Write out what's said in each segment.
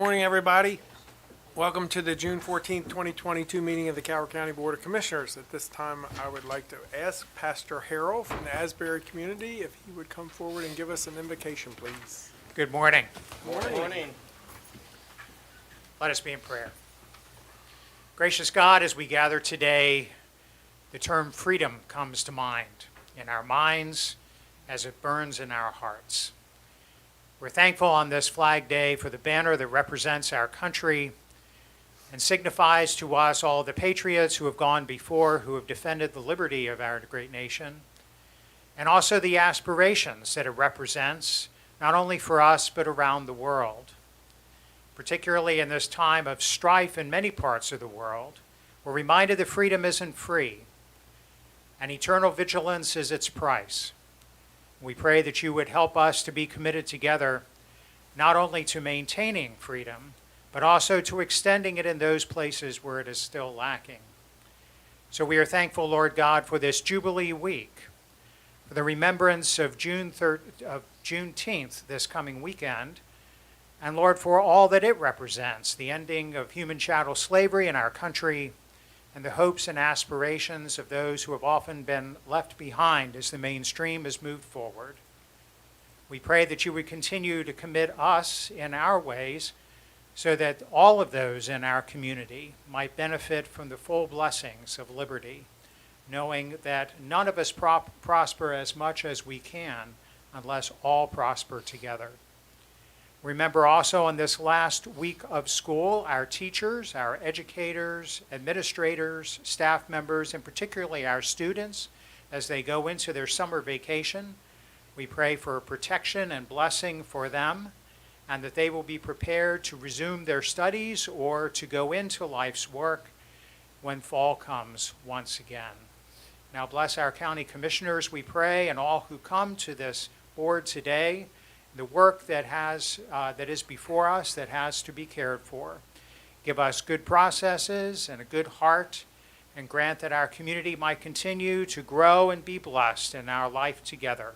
Morning, everybody. Welcome to the June 14th, 2022 meeting of the Calvert County Board of Commissioners. At this time, I would like to ask Pastor Harrell from the Asbury community if he would come forward and give us an invocation, please. Good morning. Morning. Let us be in prayer. Gracious God, as we gather today, the term freedom comes to mind in our minds as it burns in our hearts. We're thankful on this Flag Day for the banner that represents our country and signifies to us all the patriots who have gone before, who have defended the liberty of our great nation, and also the aspirations that it represents, not only for us, but around the world. Particularly in this time of strife in many parts of the world, we're reminded that freedom isn't free, and eternal vigilance is its price. We pray that you would help us to be committed together, not only to maintaining freedom, but also to extending it in those places where it is still lacking. So we are thankful, Lord God, for this Jubilee week, for the remembrance of Juneteenth this coming weekend, and Lord, for all that it represents, the ending of human chattel slavery in our country, and the hopes and aspirations of those who have often been left behind as the mainstream has moved forward. We pray that you would continue to commit us in our ways so that all of those in our community might benefit from the full blessings of liberty, knowing that none of us prosper as much as we can unless all prosper together. Remember also on this last week of school, our teachers, our educators, administrators, staff members, and particularly our students as they go into their summer vacation. We pray for protection and blessing for them, and that they will be prepared to resume their studies or to go into life's work when fall comes once again. Now bless our county commissioners, we pray, and all who come to this board today, the work that is before us that has to be cared for. Give us good processes and a good heart, and grant that our community might continue to grow and be blessed in our life together.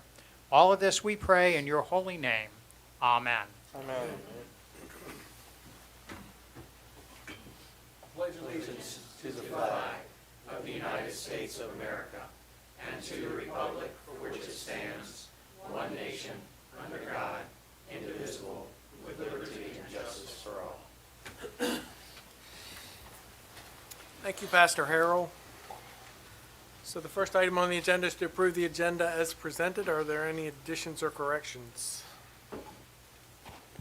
All of this we pray in your holy name. Amen. Amen. Pledge allegiance to the flag of the United States of America and to the republic for which it stands, one nation, under God, indivisible, with liberty and justice for all. Thank you, Pastor Harrell. So the first item on the agenda is to approve the agenda as presented. Are there any additions or corrections?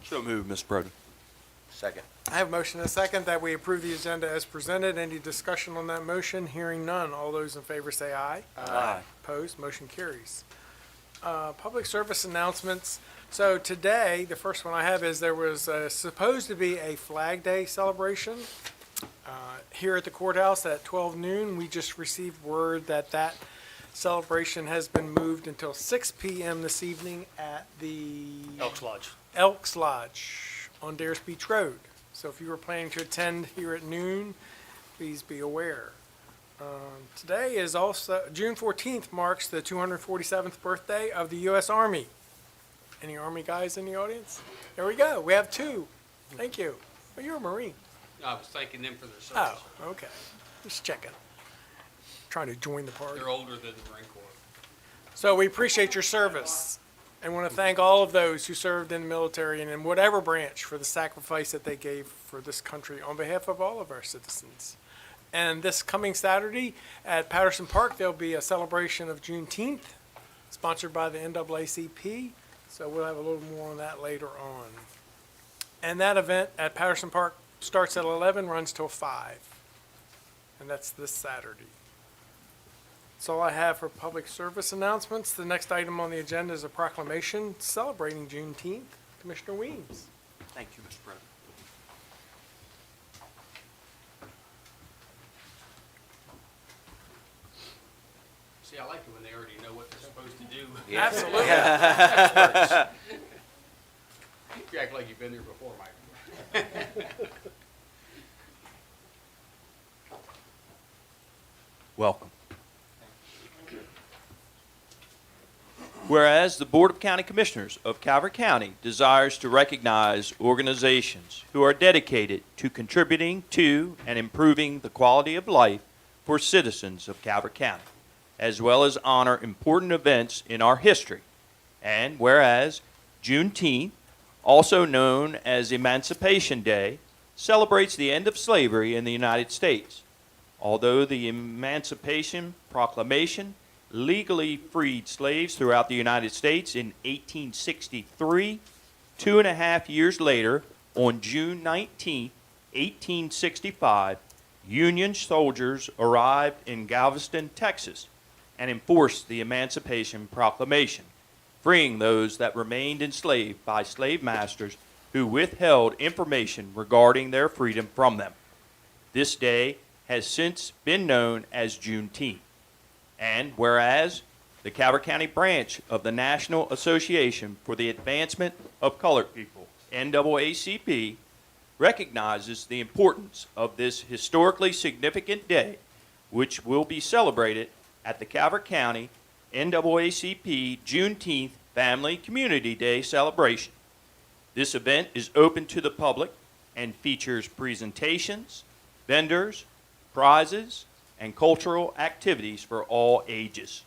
So moved, Mr. President. Second. I have a motion and a second that we approve the agenda as presented. Any discussion on that motion? Hearing none. All those in favor say aye. Aye. Opposed? Motion carries. Public service announcements. So today, the first one I have is there was supposed to be a Flag Day celebration here at the courthouse at 12 noon. We just received word that that celebration has been moved until 6 p.m. this evening at the Elks Lodge on Dares Beach Road. So if you were planning to attend here at noon, please be aware. Today is also, June 14th marks the 247th birthday of the U.S. Army. Any Army guys in the audience? There we go. We have two. Thank you. Well, you're a Marine. I was thanking them for their service. Oh, okay. Just checking. Trying to join the party. They're older than the Marine Corps. So we appreciate your service and want to thank all of those who served in the military and in whatever branch for the sacrifice that they gave for this country on behalf of all of our citizens. And this coming Saturday at Patterson Park, there'll be a celebration of Juneteenth, sponsored by the NAACP. So we'll have a little more on that later on. And that event at Patterson Park starts at 11, runs till 5. And that's this Saturday. That's all I have for public service announcements. The next item on the agenda is a proclamation celebrating Juneteenth. Commissioner Weems. Thank you, Mr. President. See, I like it when they already know what they're supposed to do. Yeah. Absolutely. You act like you've been there before, Mike. Welcome. Whereas the Board of County Commissioners of Calvert County desires to recognize organizations who are dedicated to contributing to and improving the quality of life for citizens of Calvert County, as well as honor important events in our history. And whereas Juneteenth, also known as Emancipation Day, celebrates the end of slavery in the United States. Although the Emancipation Proclamation legally freed slaves throughout the United States in 1863, 2.5 years later, on June 19, 1865, Union soldiers arrived in Galveston, Texas, and enforced the Emancipation Proclamation, freeing those that remained enslaved by slave masters who withheld information regarding their freedom from them. This day has since been known as Juneteenth. And whereas the Calvert County branch of the National Association for the Advancement of Colored People, NAACP, recognizes the importance of this historically significant day, which will be celebrated at the Calvert County NAACP Juneteenth Family Community Day celebration. This event is open to the public and features presentations, vendors, prizes, and cultural activities for all ages.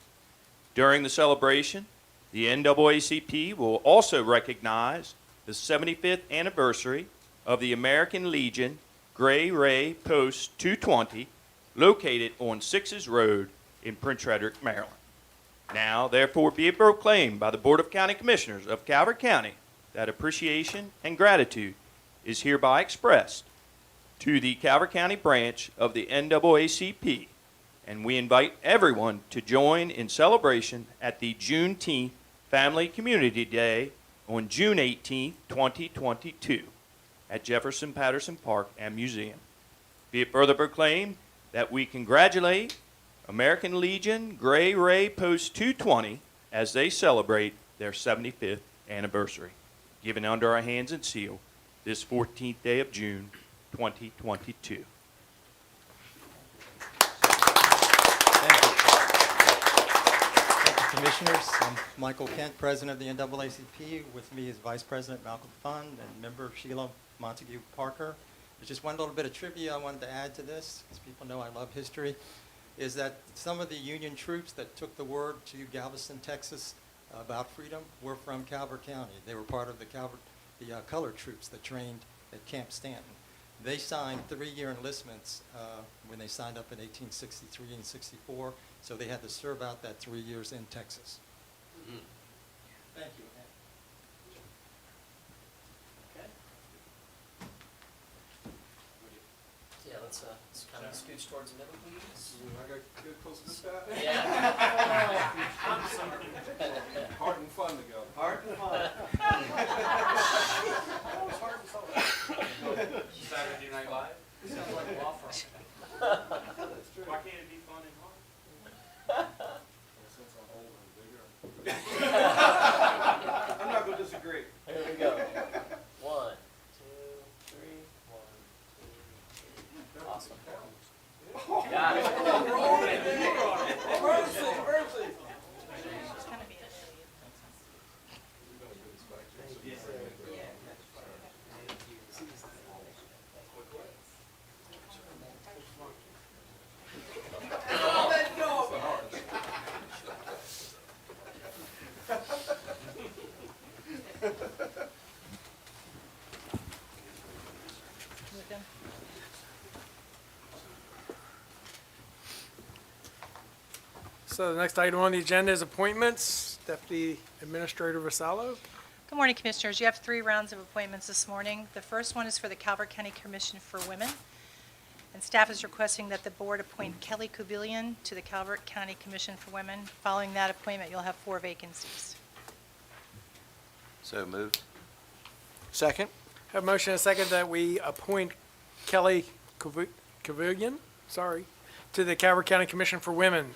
During the celebration, the NAACP will also recognize the 75th anniversary of the American Legion Gray Ray Post 220, located on Sixes Road in Prince Frederick, Maryland. Now, therefore, be it proclaimed by the Board of County Commissioners of Calvert County that appreciation and gratitude is hereby expressed to the Calvert County branch of the NAACP, and we invite everyone to join in celebration at the Juneteenth Family Community Day on June 18, 2022, at Jefferson Patterson Park and Museum. Be it further proclaimed that we congratulate American Legion Gray Ray Post 220 as they celebrate their 75th anniversary, given under our hands and seal this 14th day of June, 2022. Thank you, Commissioners. I'm Michael Kent, President of the NAACP. With me is Vice President Malcolm Fund and member Sheila Montague Parker. There's just one little bit of trivia I wanted to add to this, because people know I love history, is that some of the Union troops that took the word to Galveston, Texas about freedom were from Calvert County. They were part of the colored troops that trained at Camp Stanton. They signed 3-year enlistments when they signed up in 1863 and 64, so they had to serve out that 3 years in Texas. Mhm. Thank you. Okay. Yeah, let's kind of scooch towards the middle, please. I got get close to that. Yeah. Hard and fun to go. Hard and fun. Saturday Night Live. Sounds like a law firm. That's true. Why can't it be fun and hard? Since I'm older and bigger. I'm not going to disagree. Here we go. 1, 2, 3. 1, 2, 3. Awesome. Got it. Emergency, emergency. So the next item on the agenda is appointments. Deputy Administrator Vasallo. Good morning, Commissioners. You have 3 rounds of appointments this morning. The first one is for the Calvert County Commission for Women, and staff is requesting that the board appoint Kelly Kubilian to the Calvert County Commission for Women. Following that appointment, you'll have 4 vacancies. So moved. Second. Have a motion and a second that we appoint Kelly Kubilian, to the Calvert County Commission for Women.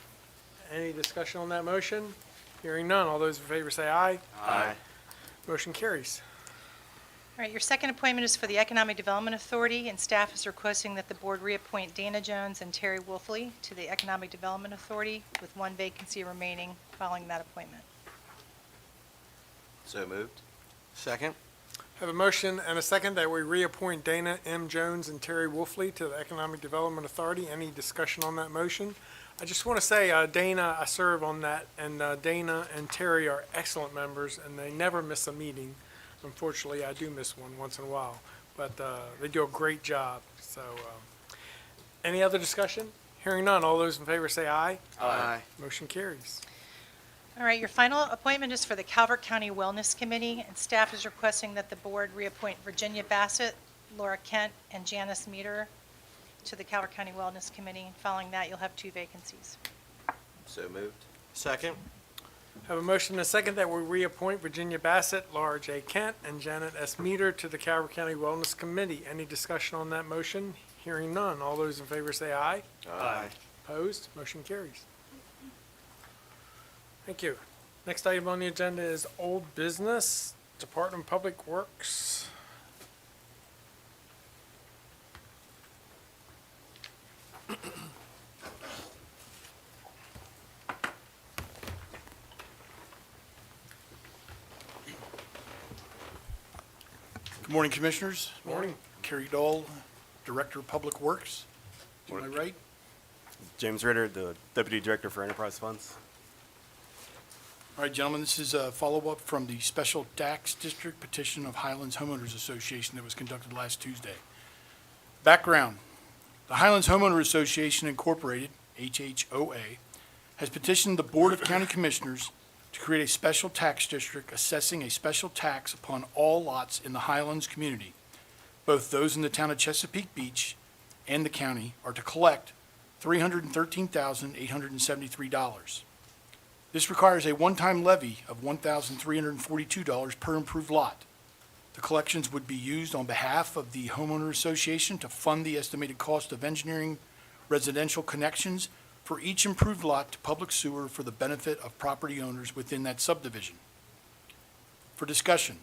Any discussion on that motion? Hearing none. All those in favor say aye. Aye. Motion carries. All right, your second appointment is for the Economic Development Authority, and staff is requesting that the board reappoint Dana Jones and Terry Wolfley to the Economic Development Authority with 1 vacancy remaining following that appointment. So moved. Second. Have a motion and a second that we reappoint Dana M. Jones and Terry Wolfley to the Economic Development Authority. Any discussion on that motion? I just want to say, Dana, I serve on that, and Dana and Terry are excellent members, and they never miss a meeting. Unfortunately, I do miss one once in a while, but they do a great job. So, any other discussion? Hearing none, all those in favor say aye. Aye. Motion carries. All right, your final appointment is for the Calvert County Wellness Committee, and staff is requesting that the board reappoint Virginia Bassett, Laura Kent, and Janice Meter to the Calvert County Wellness Committee. Following that, you'll have 2 vacancies. So moved. Second. Have a motion and a second that we reappoint Virginia Bassett, Laura J. Kent, and Janet S. Meter to the Calvert County Wellness Committee. Any discussion on that motion? Hearing none, all those in favor say aye. Aye. Opposed? Motion carries. Thank you. Next item on the agenda is old business, Department of Public Works. Good morning, Commissioners. Morning. Kerry Dahl, Director of Public Works. Am I right? James Ritter, the Deputy Director for Enterprise Funds. All right, gentlemen, this is a follow-up from the Special Tax District petition of Highlands Homeowners Association that was conducted last Tuesday. Background: the Highlands Homeowners Association Incorporated, HHOA, has petitioned the Board of County Commissioners to create a special tax district assessing a special tax upon all lots in the Highlands community. Both those in the town of Chesapeake Beach and the county are to collect $313,873. This requires a one-time levy of $1,342 per improved lot. The collections would be used on behalf of the homeowner association to fund the estimated cost of engineering residential connections for each improved lot to public sewer for the benefit of property owners within that subdivision. For discussion,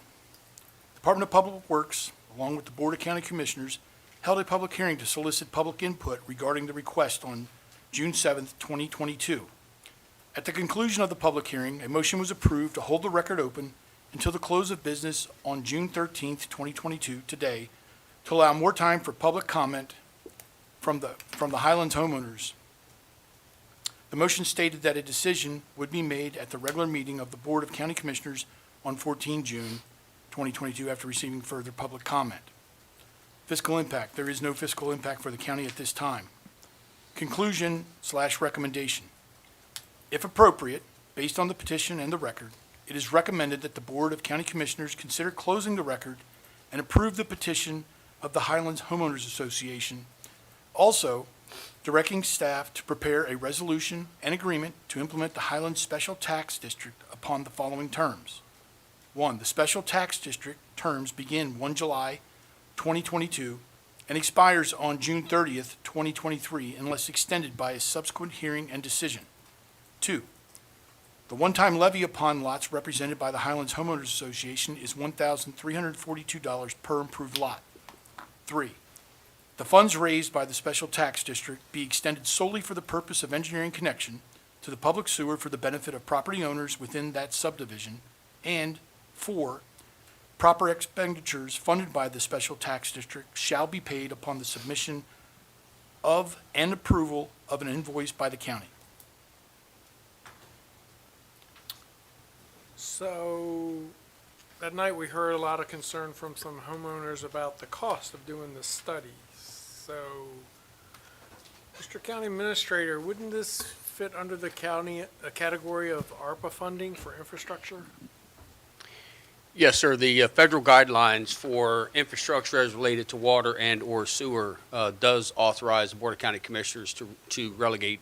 the Department of Public Works, along with the Board of County Commissioners, held a public hearing to solicit public input regarding the request on June 7th, 2022. At the conclusion of the public hearing, a motion was approved to hold the record open until the close of business on June 13th, 2022, today, to allow more time for public comment from the Highlands homeowners. The motion stated that a decision would be made at the regular meeting of the Board of County Commissioners on 14 June 2022 after receiving further public comment. Fiscal impact: there is no fiscal impact for the county at this time. Conclusion/recommendation: if appropriate, based on the petition and the record, it is recommended that the Board of County Commissioners consider closing the record and approve the petition of the Highlands Homeowners Association. Also, directing staff to prepare a resolution and agreement to implement the Highlands Special Tax District upon the following terms. 1. The Special Tax District terms begin 1 July 2022 and expires on June 30th, 2023, unless extended by a subsequent hearing and decision. 2. The one-time levy upon lots represented by the Highlands Homeowners Association is $1,342 per improved lot. 3. The funds raised by the Special Tax District be extended solely for the purpose of engineering connection to the public sewer for the benefit of property owners within that subdivision. And 4. Proper expenditures funded by the Special Tax District shall be paid upon the submission of and approval of an invoice by the county. So, that night we heard a lot of concern from some homeowners about the cost of doing the studies. So, Mr. County Administrator, wouldn't this fit under the county, a category of ARPA funding for infrastructure? Yes, sir. The federal guidelines for infrastructure as related to water and/or sewer does authorize the Board of County Commissioners to relegate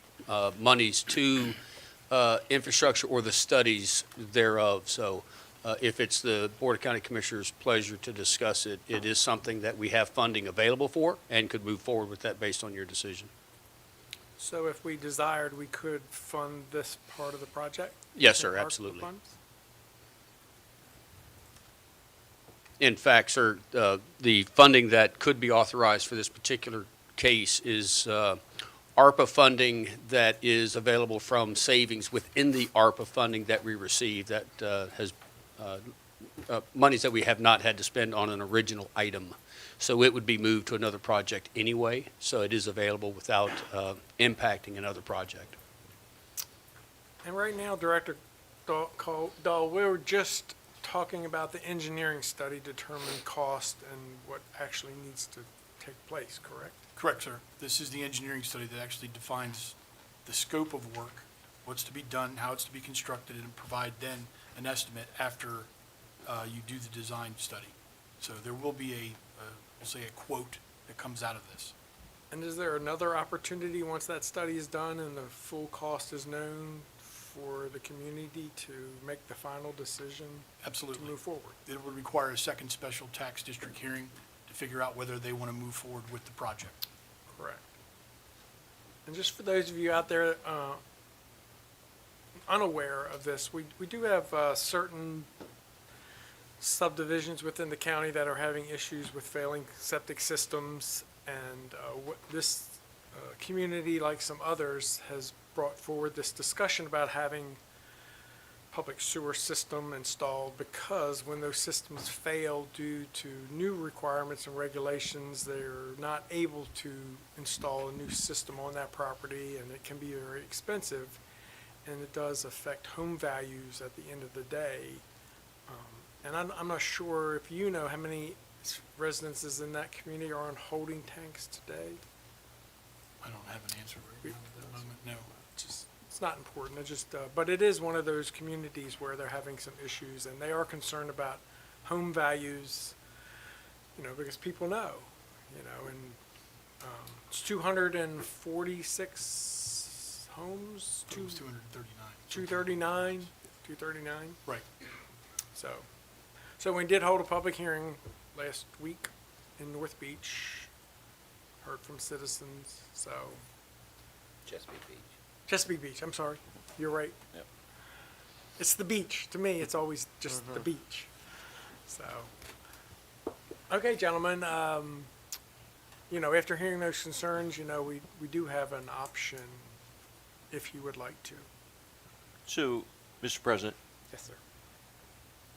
monies to infrastructure or the studies thereof. So if it's the Board of County Commissioners' pleasure to discuss it, it is something that we have funding available for and could move forward with that based on your decision. So if we desired, we could fund this part of the project? Yes, sir, with ARPA absolutely. funds? In fact, sir, the funding that could be authorized for this particular case is ARPA funding that is available from savings within the ARPA funding that we receive that has monies that we have not had to spend on an original item. So it would be moved to another project anyway, so it is available without impacting another project. And right now, Director Dahl, we were just talking about the engineering study to determine cost and what actually needs to take place, correct? Correct, sir. This is the engineering study that actually defines the scope of work, what's to be done, how it's to be constructed, and provide then an estimate after you do the design study. So there will be we'll say a quote that comes out of this. And is there another opportunity, once that study is done and the full cost is known, for the community to make the final decision to Absolutely. move forward? It would require a second special tax district hearing to figure out whether they want to move forward with the project. Correct. And just for those of you out there unaware of this, we do have certain subdivisions within the county that are having issues with failing septic systems, and this community, like some others, has brought forward this discussion about having public sewer system installed, because when those systems fail due to new requirements and regulations, they're not able to install a new system on that property, and it can be very expensive, and it does affect home values at the end of the day. And I'm not sure if you know how many residences in that community are on holding tanks today. I don't have an answer right now at the moment, no. It's not important, but it is one of those communities where they're having some issues, and they are concerned about home values, because people know, and it's 246 homes, It was 239. 239. Right. So we did hold a public hearing last week in North Beach, heard from citizens, so. Chesapeake Beach. Chesapeake Beach, I'm sorry, you're right. Yep. It's the beach, to me, it's always just the beach, so. Okay, gentlemen, after hearing those concerns, we do have an option if you would like to. So, Mr. President, Yes, sir.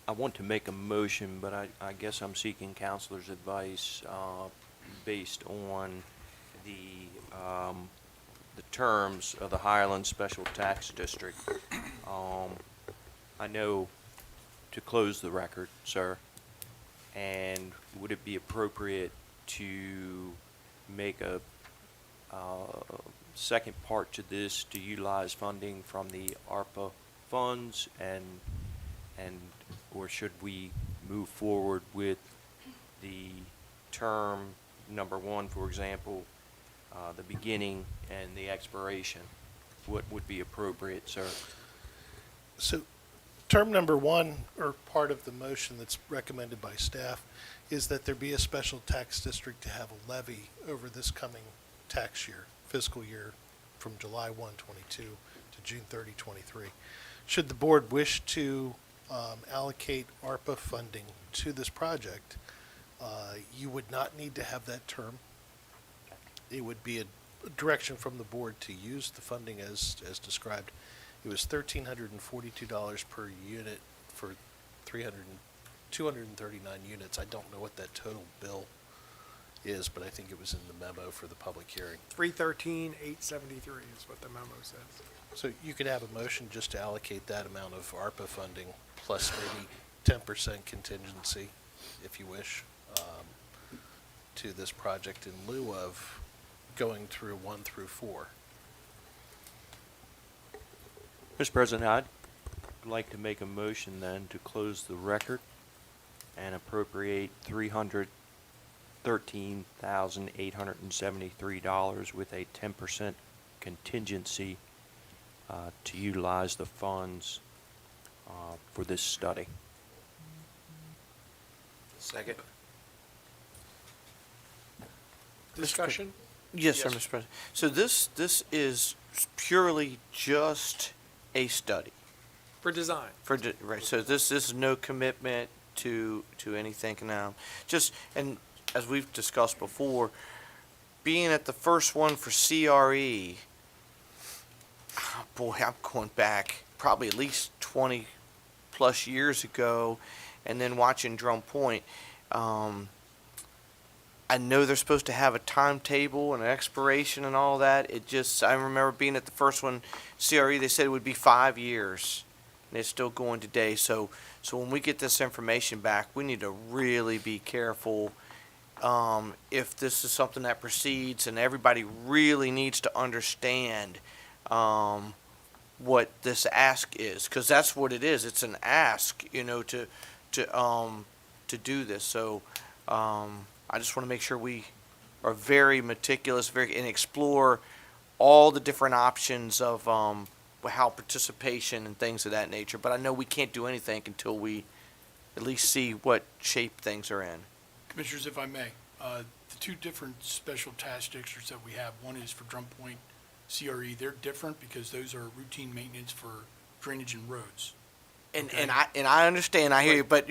I want to make a motion, but I guess I'm seeking counselor's advice based on the terms of the Highlands Special Tax District. I know to close the record, sir, and would it be appropriate to make a second part to this to utilize funding from the ARPA funds, or should we move forward with the term number one, for example, the beginning and the expiration? What would be appropriate, sir? So, term number one, or part of the motion that's recommended by staff, is that there be a special tax district to have a levy over this coming tax year, fiscal year, from July 1, 22 to June 30, 23. Should the board wish to allocate ARPA funding to this project, you would not need to have that term. It would be a direction from the board to use the funding as described. It was $1,342 per unit for 239 units. I don't know what that total bill is, but I think it was in the memo for the public hearing. 313,873 is what the memo says. So you could have a motion just to allocate that amount of ARPA funding, plus maybe 10% contingency, if you wish, to this project in lieu of going through 1 through 4. Mr. President, I'd like to make a motion then to close the record and appropriate $313,873 with a 10% contingency to utilize the funds for this study. Second. Discussion? Yes, sir, Mr. President. So this is purely just a study For design. right? So this is no commitment to anything now. And as we've discussed before, being at the first one for CRE, boy, I'm going back probably at least 20 plus years ago, and then watching Drum Point, I know they're supposed to have a timetable and an expiration and all that. I remember being at the first one, CRE, they said it would be 5 years, and it's still going today. So when we get this information back, we need to really be careful if this is something that proceeds, and everybody really needs to understand what this ask is, because that's what it is. It's an ask, to do this. So I just want to make sure we are very meticulous, and explore all the different options of how participation and things of that nature. But I know we can't do anything until we at least see what shape things are in. Commissioners, if I may, the two different special task districts that we have, one is for Drum Point CRE. They're different because those are routine maintenance for drainage and roads. And Okay. and I understand, I hear you, but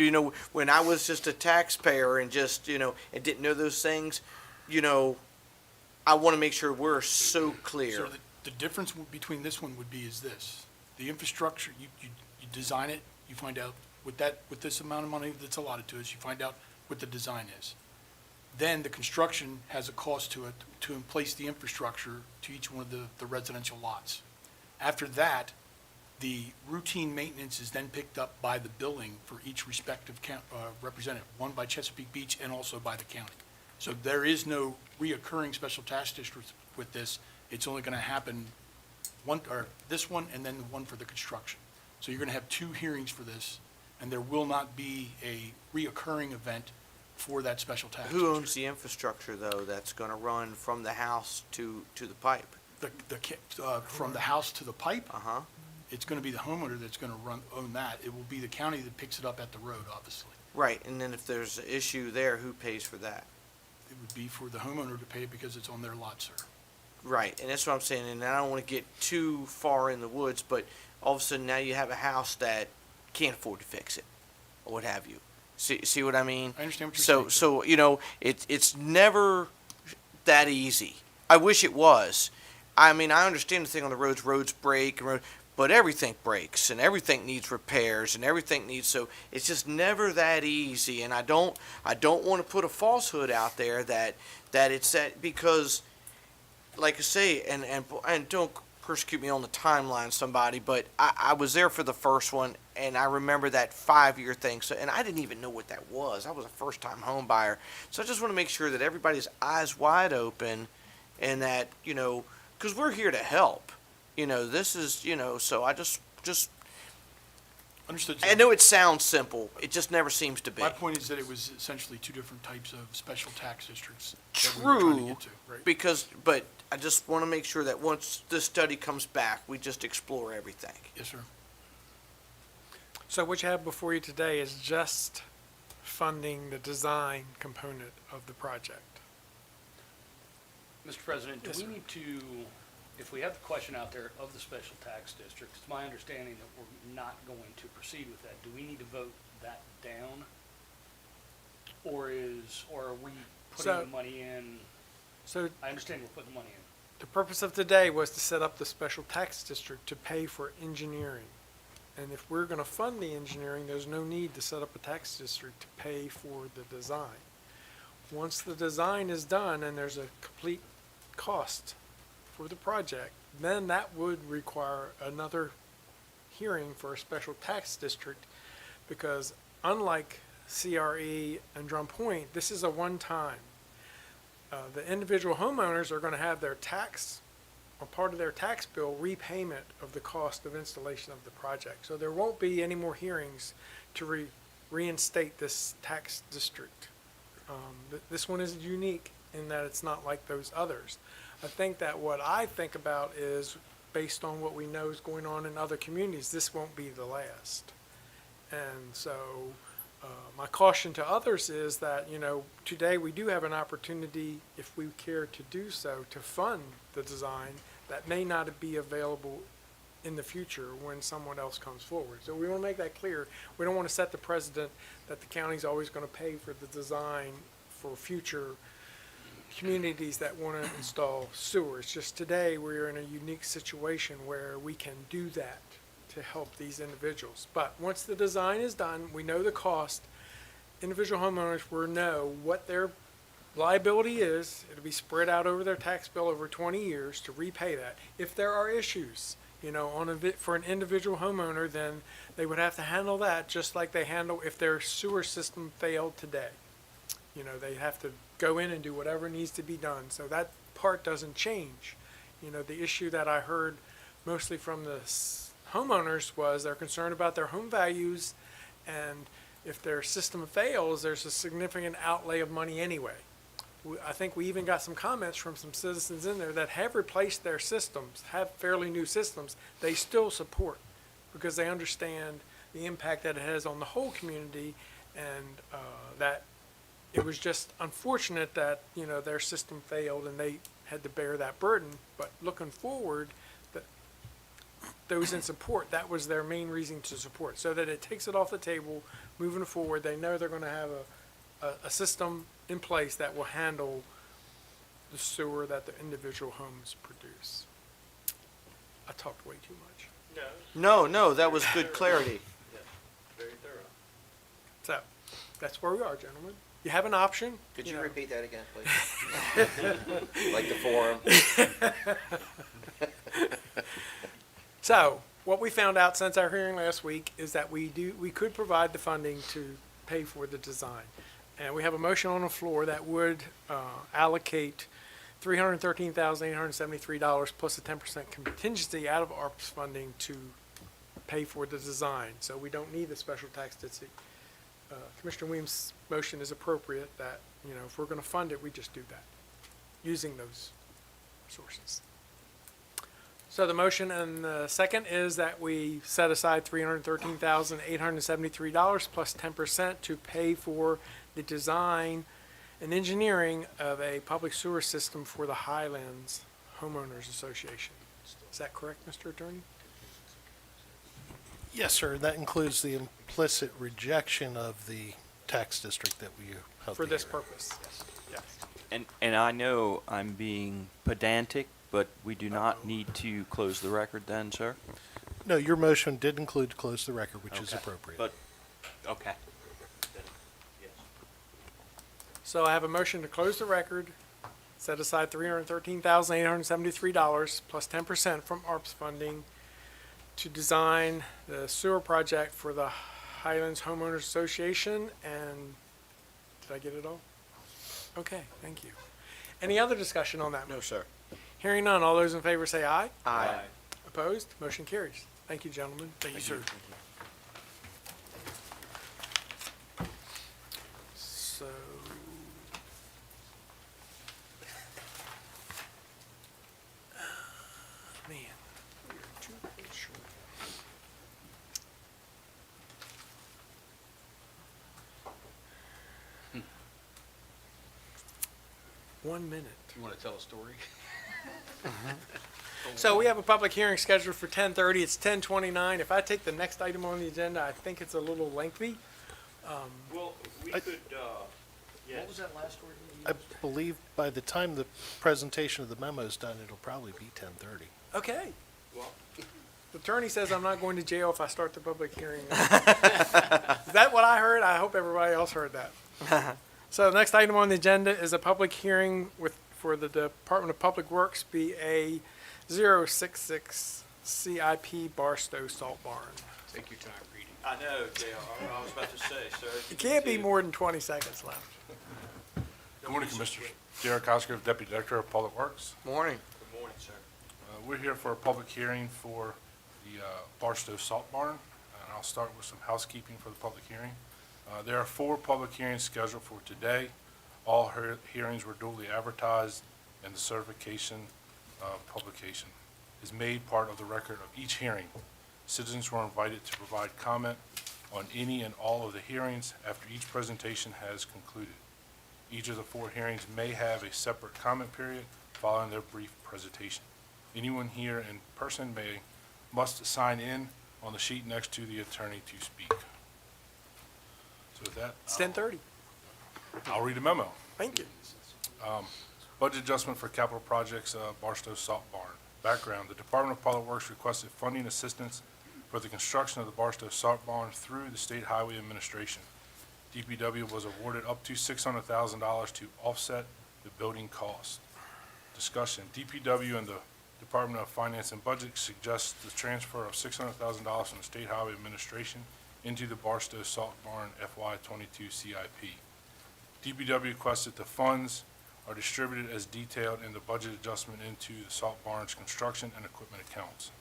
when I was just a taxpayer and just and didn't know those things, I want to make sure we're so clear. So the difference between this one would be is this: the infrastructure, you design it, you find out with this amount of money that's allotted to us, you find out what the design is. Then the construction has a cost to it to place the infrastructure to each one of the residential lots. After that, the routine maintenance is then picked up by the billing for each respective representative, one by Chesapeake Beach and also by the county. So there is no reoccurring special task district with this. It's only going to happen this one and then the one for the construction. So you're going to have two hearings for this, and there will not be a reoccurring event for that special task Who district. owns the infrastructure though that's going to run from the house to the pipe? From the house to the pipe, Uh-huh. it's going to be the homeowner that's going to own that. It will be the county that picks it up at the road, obviously. Right, and then if there's an issue there, who pays for that? It would be for the homeowner to pay it because it's on their lot, sir. Right, and that's what I'm saying, and I don't want to get too far in the woods, but all of a sudden now you have a house that can't afford to fix it, or what have you. See what I mean? I understand what you're saying. So it's never that easy. I wish it was. I mean, I understand the thing on the roads break, but everything breaks, and everything needs repairs, and everything needs, so it's just never that easy, and I don't want to put a falsehood out there that it's that, because, like I say, and don't persecute me on the timeline, somebody, but I was there for the first one, and I remember that 5-year thing, so, and I didn't even know what that was. I was a first-time home buyer, so I just want to make sure that everybody's eyes wide open, and that, because we're here to help. This is, so I just, Understood, I sir. know it sounds simple, it just never seems to be. My point is that it was essentially two different types of special tax districts that we were trying to True, get to, right? but I just want to make sure that once this study comes back, we just explore everything. Yes, sir. So what you have before you today is just funding the design component of the project. Mr. President, do Yes, we sir. need to, if we have the question out there of the special tax districts, it's my understanding that we're not going to proceed with that. Do we need to vote that down? Or are we putting So- the money in? So I understand we're putting the money in. the purpose of today was to set up the special tax district to pay for engineering. And if we're going to fund the engineering, there's no need to set up a tax district to pay for the design. Once the design is done and there's a complete cost for the project, then that would require another hearing for a special tax district, because unlike CRE and Drum Point, this is a one-time. The individual homeowners are going to have their tax, or part of their tax bill, repayment of the cost of installation of the project. So there won't be any more hearings to reinstate this tax district. This one is unique in that it's not like those others. I think that what I think about is, based on what we know is going on in other communities, this won't be the last. And so my caution to others is that, today we do have an opportunity, if we care to do so, to fund the design that may not be available in the future when someone else comes forward. So we want to make that clear. We don't want to set the precedent that the county's always going to pay for the design for future communities that want to install sewers. Just today, we're in a unique situation where we can do that to help these individuals. But once the design is done, we know the cost. Individual homeowners will know what their liability is. It'll be spread out over their tax bill over 20 years to repay that. If there are issues, for an individual homeowner, then they would have to handle that just like they handle if their sewer system failed today. They have to go in and do whatever needs to be done. So that part doesn't change. The issue that I heard mostly from the homeowners was they're concerned about their home values, and if their system fails, there's a significant outlay of money anyway. I think we even got some comments from some citizens in there that have replaced their systems, have fairly new systems, they still support because they understand the impact that it has on the whole community, and that it was just unfortunate that, their system failed and they had to bear that burden. But looking forward, those in support, that was their main reason to support, so that it takes it off the table. Moving forward, they know they're going to have a system in place that will handle the sewer that the individual homes produce. I talked way too much. No, that was good clarity. Very thorough. So, that's where we are, gentlemen. You have an option. Could you know. repeat that again, please? Like the forum. So, what we found out since our hearing last week is that we could provide the funding to pay for the design. And we have a motion on the floor that would allocate $313,873 plus a 10% contingency out of ARP's funding to pay for the design. So we don't need the special tax district. Commissioner Weems' motion is appropriate that, if we're going to fund it, we just do that using those sources. So the motion and the second is that we set aside $313,873 plus 10% to pay for the design and engineering of a public sewer system for the Highlands Homeowners Association. Is that correct, Mr. Attorney? Yes, sir. That includes the implicit rejection of the tax district that we held. For the this hearing. purpose? Yes. And I know I'm being pedantic, but we do not need to close the record then, sir? No, your motion did include to close the record, which is Okay. appropriate. But, okay. So I have a motion to close the record, set aside $313,873 plus 10% from ARP's funding to design the sewer project for the Highlands Homeowners Association. And did I get it all? Okay, thank you. Any other discussion on that? No, sir. Hearing none, all those in favor say aye. Aye. Opposed? Motion carries. Thank you, gentlemen. Thank you, sir. So, man, we are 2 minutes short. Hmm. 1 minute. You want to tell a story? So we have a public hearing scheduled for 10:30. It's 10:29. If I take the next item on the agenda, I think it's a little lengthy. Well, we I- could, What was that last word you I used? believe by the time the presentation of the memo is done, it'll probably be 10:30. Okay. Well- The attorney says I'm not going to jail if I start the public hearing. Is that what I heard? I hope everybody else heard that. So the next item on the agenda is a public hearing for the Department of Public Works BA 066 CIP Barstow Salt Barn. Take your time reading. I know, JR, I was about to say, sir. It can't be more than 20 seconds left. Good morning, Commissioners. J.R. Cosgrove, Deputy Director of Public Works. Morning. Good morning, sir. We're here for a public hearing for the Barstow Salt Barn. And I'll start with some housekeeping for the public hearing. There are 4 public hearings scheduled for today. All hearings were duly advertised, and the certification of publication is made part of the record of each hearing. Citizens were invited to provide comment on any and all of the hearings after each presentation has concluded. Each of the 4 hearings may have a separate comment period following their brief presentation. Anyone here in person must sign in on the sheet next to the attorney to speak. So with that, It's 10:30. I'll read a memo. Thank you. Budget adjustment for capital projects, Barstow Salt Barn. Background, the Department of Public Works requested funding assistance for the construction of the Barstow Salt Barn through the State Highway Administration. DPW was awarded up to $600,000 to offset the building cost. Discussion, DPW and the Department of Finance and Budget suggests the transfer of $600,000 from the State Highway Administration into the Barstow Salt Barn FY22 CIP. DPW requested the funds are distributed as detailed in the budget adjustment into the salt barn's construction and equipment accounts.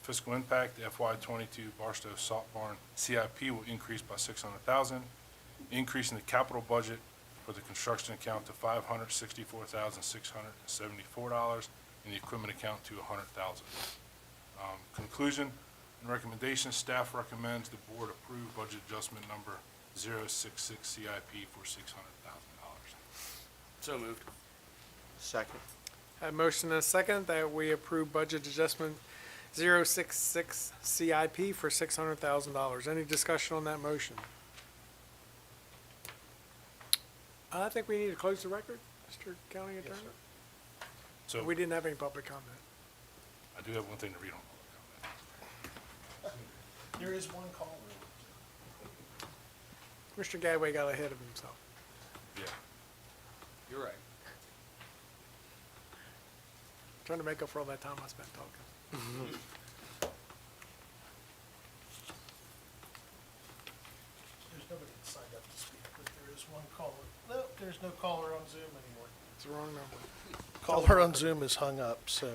Fiscal impact, the FY22 Barstow Salt Barn CIP will increase by $600,000, increasing the capital budget for the construction account to $564,674, and the equipment account to $100,000. Conclusion and recommendation, staff recommends the board approve budget adjustment number 066 CIP for $600,000. So moved. Second. Have a motion and a second that we approve budget adjustment 066 CIP for $600,000. Any discussion on that motion? I think we need to close the record, Mr. County Attorney. So We didn't have any public comment. I do have one thing to read on public comment. There is one caller. Mr. Gadway got ahead of himself. Yeah. You're right. Trying to make up for all that time I spent talking. There's nobody that signed up to speak, but there is one caller. No, there's no caller on Zoom anymore. It's the wrong number. Caller on Zoom is hung up, so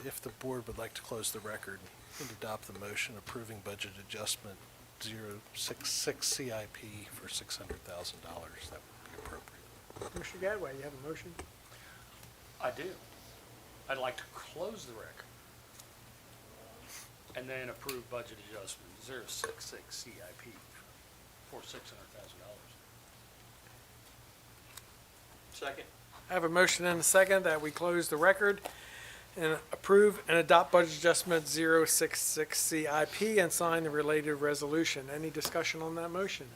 if the board would like to close the record and adopt the motion approving budget adjustment 066 CIP for $600,000, that would be appropriate. Mr. Gadway, you have a motion? I do. I'd like to close the record and then approve budget adjustment 066 CIP for $600,000. Second. I have a motion and a second that we close the record and approve and adopt budget adjustment 066 CIP and sign the related resolution. Any discussion on that motion?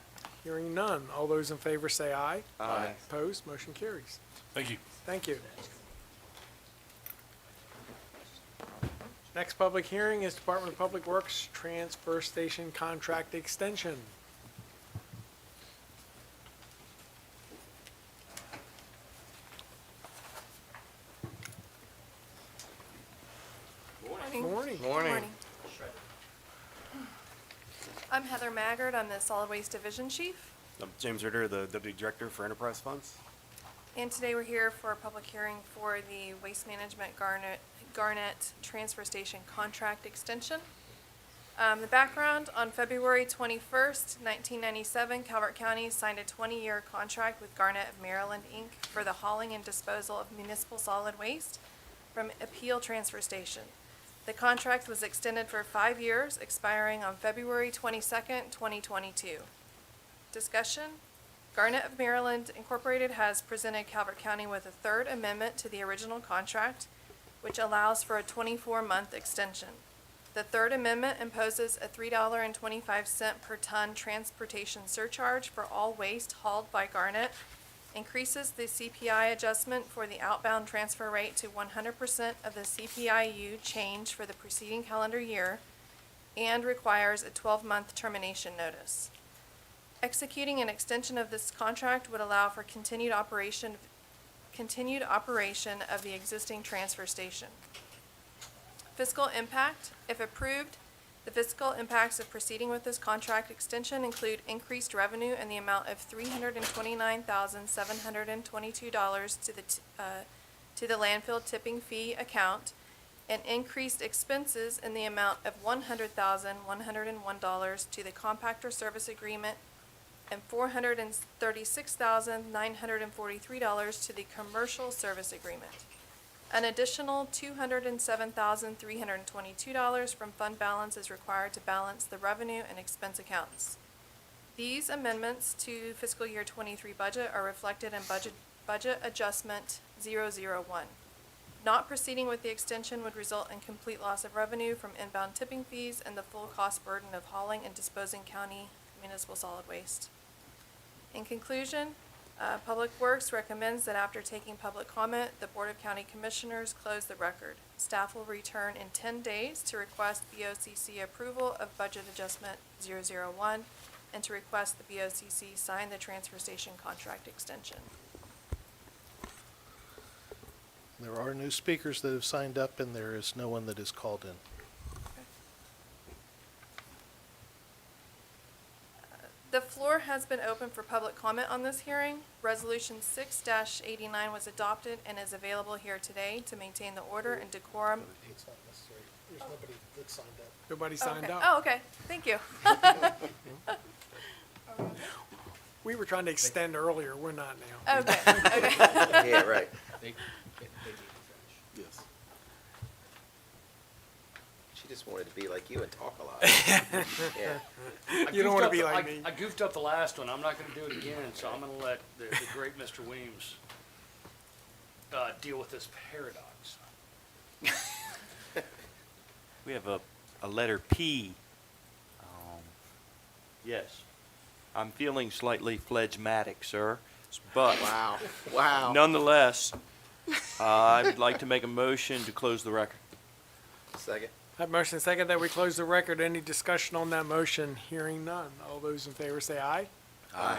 Hearing none. All those in favor say aye. Aye. Opposed? Motion carries. Thank you. Thank you. Next public hearing is Department of Public Works Transfer Station Contract Extension. Morning. Morning. I'm Heather Maggard. I'm the Solid Waste Division Chief. I'm James Ritter, the Deputy Director for Enterprise Funds. And today we're here for a public hearing for the Waste Management Garnet Transfer Station Contract Extension. The background, on February 21st, 1997, Calvert County signed a 20-year contract with Garnet of Maryland, Inc. for the hauling and disposal of municipal solid waste from Appeal Transfer Station. The contract was extended for 5 years, expiring on February 22nd, 2022. Discussion. Garnet of Maryland Incorporated has presented Calvert County with a third amendment to the original contract, which allows for a 24-month extension. The third amendment imposes a $3.25 per ton transportation surcharge for all waste hauled by Garnet, increases the CPI adjustment for the outbound transfer rate to 100% of the CPIU change for the preceding calendar year, and requires a 12-month termination notice. Executing an extension of this contract would allow for continued operation of the existing transfer station. Fiscal impact. If approved, the fiscal impacts of proceeding with this contract extension include increased revenue in the amount of $329,722 to the landfill tipping fee account, and increased expenses in the amount of $100,101 to the compactor service agreement and $436,943 to the commercial service agreement. An additional $207,322 from fund balance is required to balance the revenue and expense accounts. These amendments to fiscal year 23 budget are reflected in budget adjustment 001. Not proceeding with the extension would result in complete loss of revenue from inbound tipping fees and the full cost burden of hauling and disposing county municipal solid waste. In conclusion, Public Works recommends that after taking public comment, the Board of County Commissioners close the record. Staff will return in 10 days to request BOCC approval of Budget Adjustment 001 and to request the BOCC sign the transfer station contract extension. There are new speakers that have signed up, and there is no one that is called in. The floor has been open for public comment on this hearing. Resolution 6-89 was adopted and is available here today to maintain the order and decorum. It's not necessary. There's nobody that signed up. Nobody signed Okay. up. Oh, okay. Thank you. We were trying to extend earlier, we're not now. Okay, okay. Yeah, right. Yes. She just wanted to be like you and talk a lot. Yeah. You don't want to be like me. I goofed up the last one. I'm not going to do it again, so I'm going to let the great Mr. Weems deal with this paradox. We have a letter P. Yes. I'm feeling slightly phlegmatic, sir, but Wow, wow. nonetheless, I would like to make a motion to close the record. Second. Have motion second that we close the record. Any discussion on that motion? Hearing none. All those in favor say aye. Aye.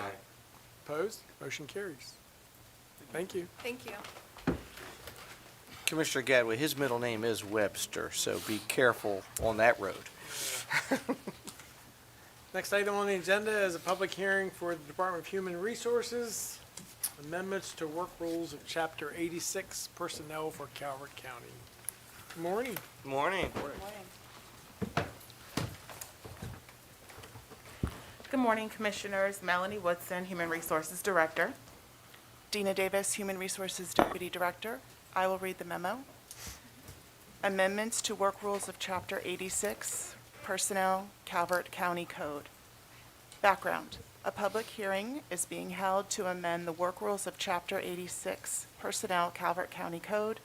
Opposed? Motion carries. Thank you. Thank you. Commissioner Gadway, his middle name is Webster, so be careful on that road. Next item on the agenda is a public hearing for the Department of Human Resources, amendments to work rules of Chapter 86 personnel for Calvert County. Good morning. Morning. Good morning, Commissioners. Melanie Woodson, Human Resources Director. Dina Davis, Human Resources Deputy Director. I will read the memo. Amendments to Work Rules of Chapter 86, Personnel, Calvert County Code. Background. A public hearing is being held to amend the work rules of Chapter 86, Personnel, Calvert County Code,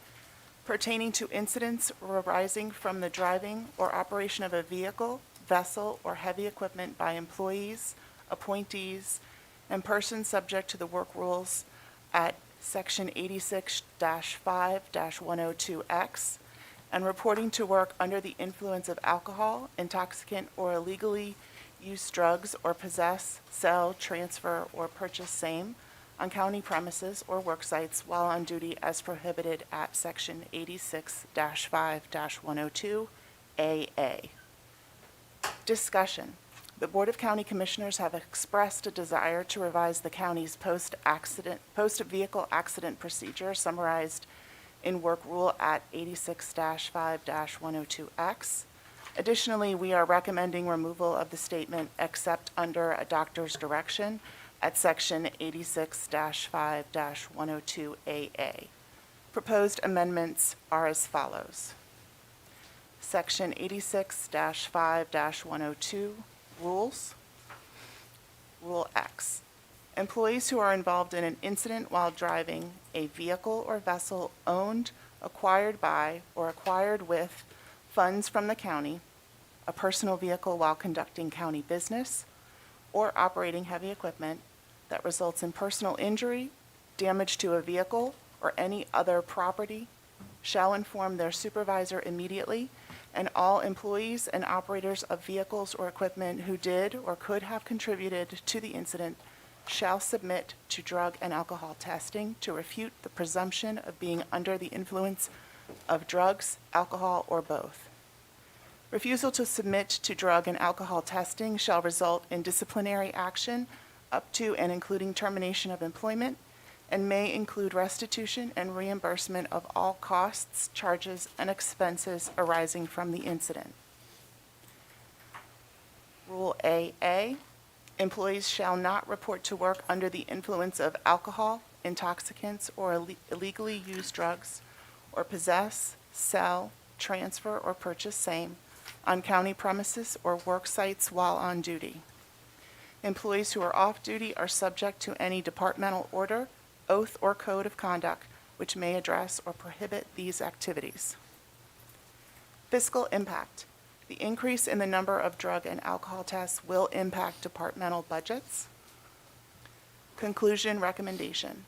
pertaining to incidents arising from the driving or operation of a vehicle, vessel, or heavy equipment by employees, appointees, and persons subject to the work rules at Section 86-5-102X, and reporting to work under the influence of alcohol, intoxicant, or illegally use drugs or possess, sell, transfer, or purchase same on county premises or work sites while on duty as prohibited at Section 86-5-102AA. Discussion. The Board of County Commissioners have expressed a desire to revise the county's post-vehicle accident procedure summarized in Work Rule at 86-5-102X. Additionally, we are recommending removal of the statement "except under a doctor's direction" at Section 86-5-102AA. Proposed amendments are as follows. Section 86-5-102, Rules. Rule X. Employees who are involved in an incident while driving a vehicle or vessel owned, acquired by, or acquired with funds from the county, a personal vehicle while conducting county business, or operating heavy equipment that results in personal injury, damage to a vehicle, or any other property, shall inform their supervisor immediately, and all employees and operators of vehicles or equipment who did or could have contributed to the incident shall submit to drug and alcohol testing to refute the presumption of being under the influence of drugs, alcohol, or both. Refusal to submit to drug and alcohol testing shall result in disciplinary action up to and including termination of employment, and may include restitution and reimbursement of all costs, charges, and expenses arising from the incident. Rule AA, employees shall not report to work under the influence of alcohol, intoxicants, or illegally used drugs, or possess, sell, transfer, or purchase same on county premises or work sites while on duty. Employees who are off duty are subject to any departmental order, oath, or code of conduct which may address or prohibit these activities. Fiscal impact. The increase in the number of drug and alcohol tests will impact departmental budgets. Conclusion recommendation.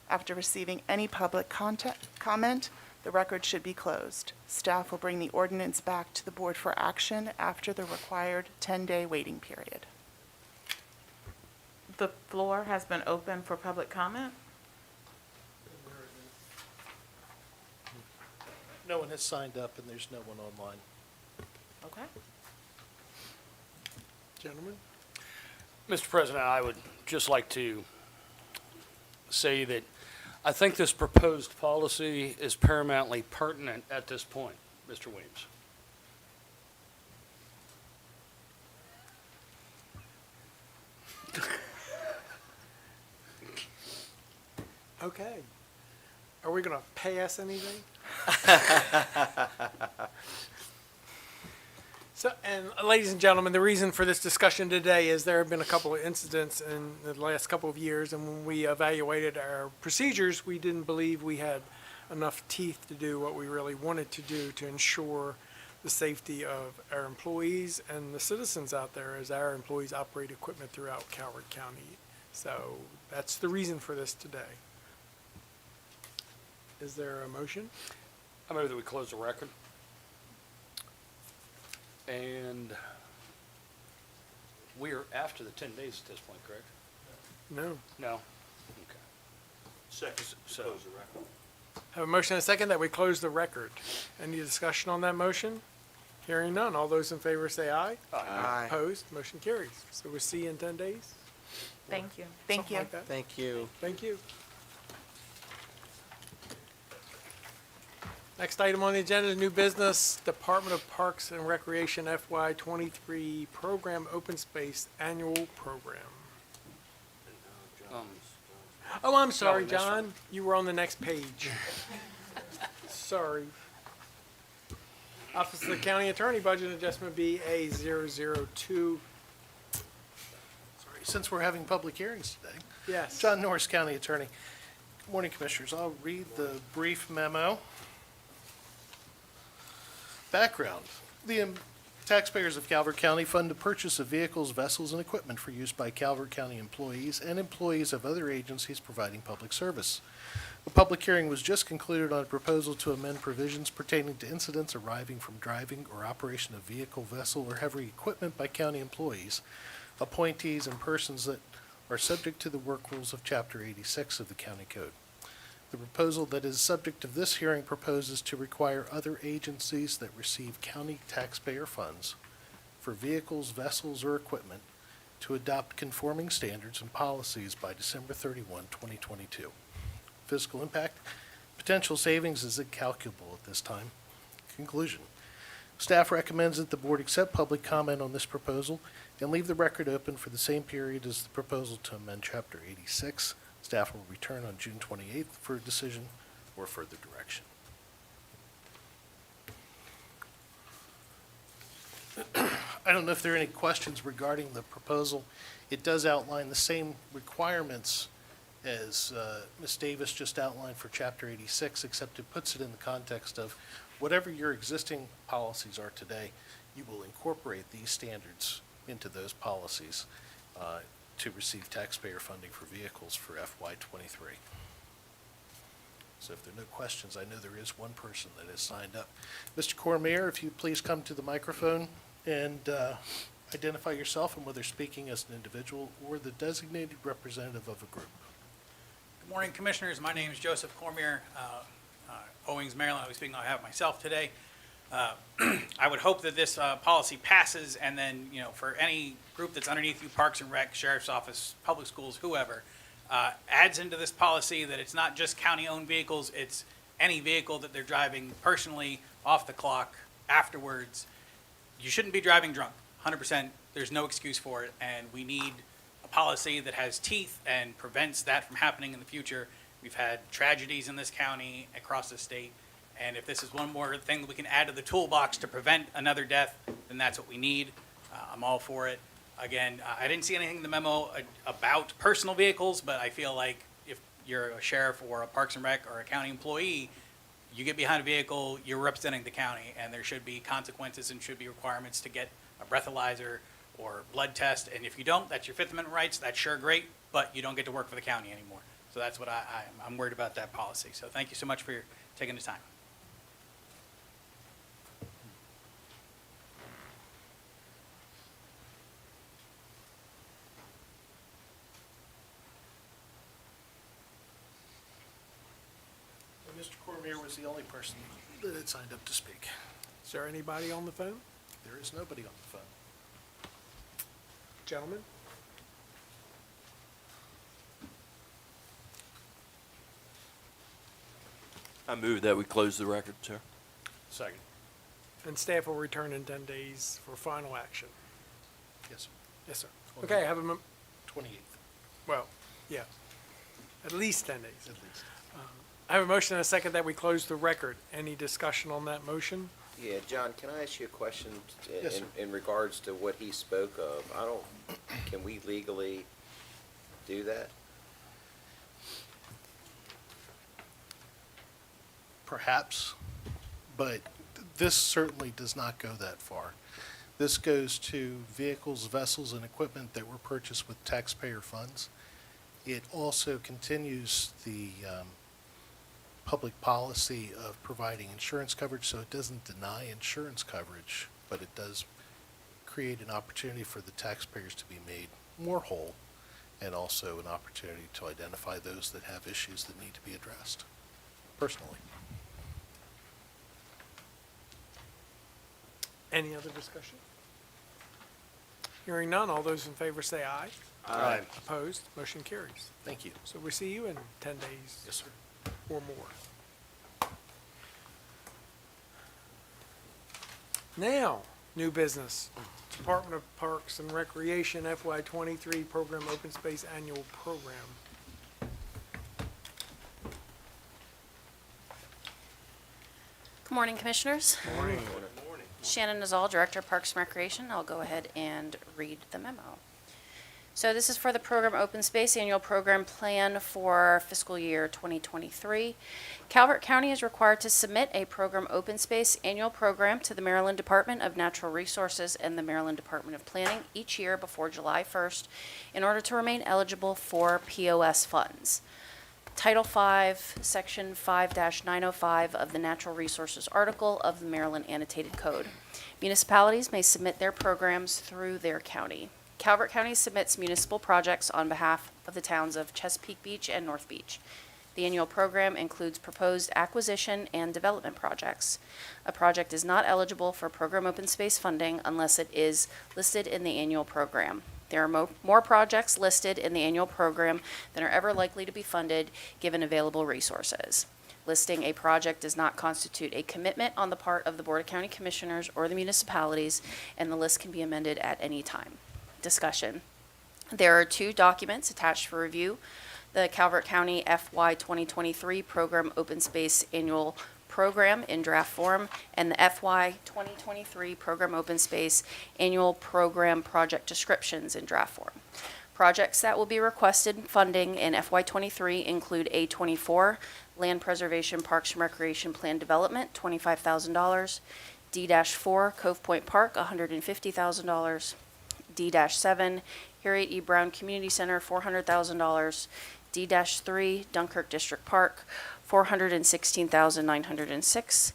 After receiving any public comment, the record should be closed. Staff will bring the ordinance back to the board for action after the required 10-day waiting period. The floor has been open for public comment. No one has signed up, and there's no one online. Okay. Gentlemen? Mr. President, I would just like to say that I think this proposed policy is paramountly pertinent at this point, Mr. Williams. Okay. Are we going to pass anything? So, and ladies and gentlemen, the reason for this discussion today is there have been a couple of incidents in the last couple of years, and when we evaluated our procedures, we didn't believe we had enough teeth to do what we really wanted to do to ensure the safety of our employees and the citizens out there as our employees operate equipment throughout Calvert County. So that's the reason for this today. Is there a motion? I move that we close the record. And we are after the 10 days at this point, correct? No. No? Okay. Second, So- close the record. Have a motion and a second that we close the record. Any discussion on that motion? Hearing none. All those in favor say aye. Aye. Opposed? Motion carries. So we'll see you in 10 days? Thank you. Thank Something you. like that. Thank you. Thank you. Next item on the agenda is new business, Department of Parks and Recreation FY23 Program Open Space Annual Program. Oh, I'm sorry, this one. John. You were on the next page. Sorry. Office of the County Attorney, Budget Adjustment BA 002. Sorry, since we're having public hearings today. Yes. John Norris, County Attorney. Good morning, Commissioners. I'll read the brief memo. Background. The taxpayers of Calvert County fund the purchase of vehicles, vessels, and equipment for use by Calvert County employees and employees of other agencies providing public service. A public hearing was just concluded on a proposal to amend provisions pertaining to incidents arising from driving or operation of vehicle, vessel, or heavy equipment by county employees, appointees, and persons that are subject to the work rules of Chapter 86 of the County Code. The proposal that is subject of this hearing proposes to require other agencies that receive county taxpayer funds for vehicles, vessels, or equipment to adopt conforming standards and policies by December 31, 2022. Fiscal impact. Potential savings is incalculable at this time. Conclusion. Staff recommends that the board accept public comment on this proposal and leave the record open for the same period as the proposal to amend Chapter 86. Staff will return on June 28th for a decision or further direction. I don't know if there are any questions regarding the proposal. It does outline the same requirements as Ms. Davis just outlined for Chapter 86, except it puts it in the context of whatever your existing policies are today, you will incorporate these standards into those policies to receive taxpayer funding for vehicles for FY23. So if there are no questions, I know there is one person that has signed up. Mr. Cormier, if you please come to the microphone and identify yourself and whether speaking as an individual or the designated representative of a group. Good morning, Commissioners. My name is Joseph Cormier, Owings, Maryland. I'll be speaking on behalf of myself today. I would hope that this policy passes, and then, you know, for any group that's underneath you, Parks and Rec, Sheriff's Office, Public Schools, whoever, adds into this policy that it's not just county-owned vehicles, it's any vehicle that they're driving personally, off the clock, afterwards. You shouldn't be driving drunk, 100%. There's no excuse for it, and we need a policy that has teeth and prevents that from happening in the future. We've had tragedies in this county, across the state, and if this is one more thing that we can add to the toolbox to prevent another death, then that's what we need. I'm all for it. Again, I didn't see anything in the memo about personal vehicles, but I feel like if you're a sheriff or a Parks and Rec or a county employee, you get behind a vehicle, you're representing the county, and there should be consequences and should be requirements to get a breathalyzer or blood test, and if you don't, that's your Fifth Amendment rights, that's sure great, but you don't get to work for the county anymore. So that's what I'm worried about that policy. So thank you so much for taking the time. Mr. Cormier was the only person that had signed up to speak. Is there anybody on the phone? There is nobody on the phone. Gentlemen? I move that we close the record, sir. Second. And staff will return in 10 days for final action. Yes, sir. Yes, sir. Okay, I have a, 28th, well, yeah, at least 10 days. at least. I have a motion and a second that we close the record. Any discussion on that motion? Yeah, John, can I ask you a question Yes, sir. in regards to what he spoke of? Can we legally do that? Perhaps, but this certainly does not go that far. This goes to vehicles, vessels, and equipment that were purchased with taxpayer funds. It also continues the public policy of providing insurance coverage, so it doesn't deny insurance coverage, but it does create an opportunity for the taxpayers to be made more whole, and also an opportunity to identify those that have issues that need to be addressed, personally. Any other discussion? Hearing none, all those in favor say aye. Aye. Opposed? Motion carries. Thank you. So we see you in 10 days Yes, sir. or more. Now, new business. Department of Parks and Recreation FY23 Program Open Space Annual Program. Good morning, Commissioners. Morning. Shannon Nazal, Director of Parks and Recreation. I'll go ahead and read the memo. So this is for the Program Open Space Annual Program Plan for fiscal year 2023. Calvert County is required to submit a Program Open Space Annual Program to the Maryland Department of Natural Resources and the Maryland Department of Planning each year before July 1st in order to remain eligible for POS funds. Title V, Section 5-905 of the Natural Resources Article of the Maryland Annotated Code. Municipalities may submit their programs through their county. Calvert County submits municipal projects on behalf of the towns of Chesapeake Beach and North Beach. The annual program includes proposed acquisition and development projects. A project is not eligible for program open space funding unless it is listed in the annual program. There are more projects listed in the annual program than are ever likely to be funded given available resources. Listing a project does not constitute a commitment on the part of the Board of County Commissioners or the municipalities, and the list can be amended at any time. Discussion. There are two documents attached for review. The Calvert County FY 2023 Program Open Space Annual Program in draft form, and the FY 2023 Program Open Space Annual Program Project Descriptions in draft form. Projects that will be requested funding in FY 23 include A24, Land Preservation Parks and Recreation Plan Development, $25,000, D-4, Cove Point Park, $150,000, D-7, Harriet E. Brown Community Center, $400,000, D-3, Dunkirk District Park, $416,906,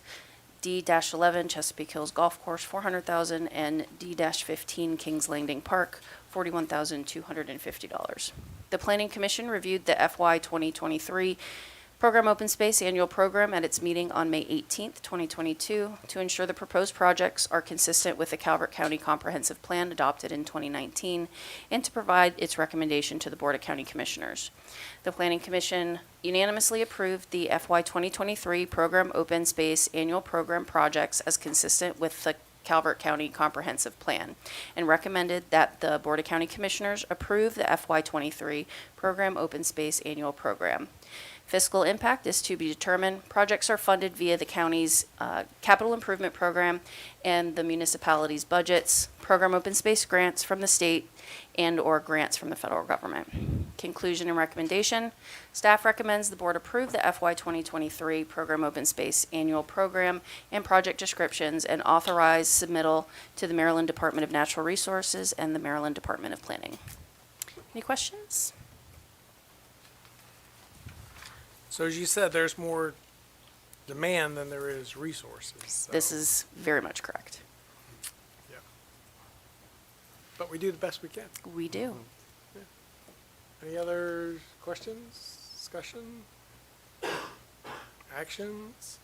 D-11, Chesapeake Hills Golf Course, $400,000, and D-15, Kings Landing Park, $41,250. The Planning Commission reviewed the FY 2023 Program Open Space Annual Program at its meeting on May 18th, 2022, to ensure the proposed projects are consistent with the Calvert County Comprehensive Plan adopted in 2019, and to provide its recommendation to the Board of County Commissioners. The Planning Commission unanimously approved the FY 2023 Program Open Space Annual Program projects as consistent with the Calvert County Comprehensive Plan, and recommended that the Board of County Commissioners approve the FY 23 Program Open Space Annual Program. Fiscal Impact is to be determined. Projects are funded via the county's capital improvement program and the municipality's budgets, program open space grants from the state, and/or grants from the federal government. Conclusion and recommendation. Staff recommends the board approve the FY 2023 Program Open Space Annual Program and project descriptions and authorize submittal to the Maryland Department of Natural Resources and the Maryland Department of Planning. Any questions? So as you said, there's more demand than there is resources. So- This is very much correct. Yeah. But we do the best we can. We do. Any other questions, discussion, actions?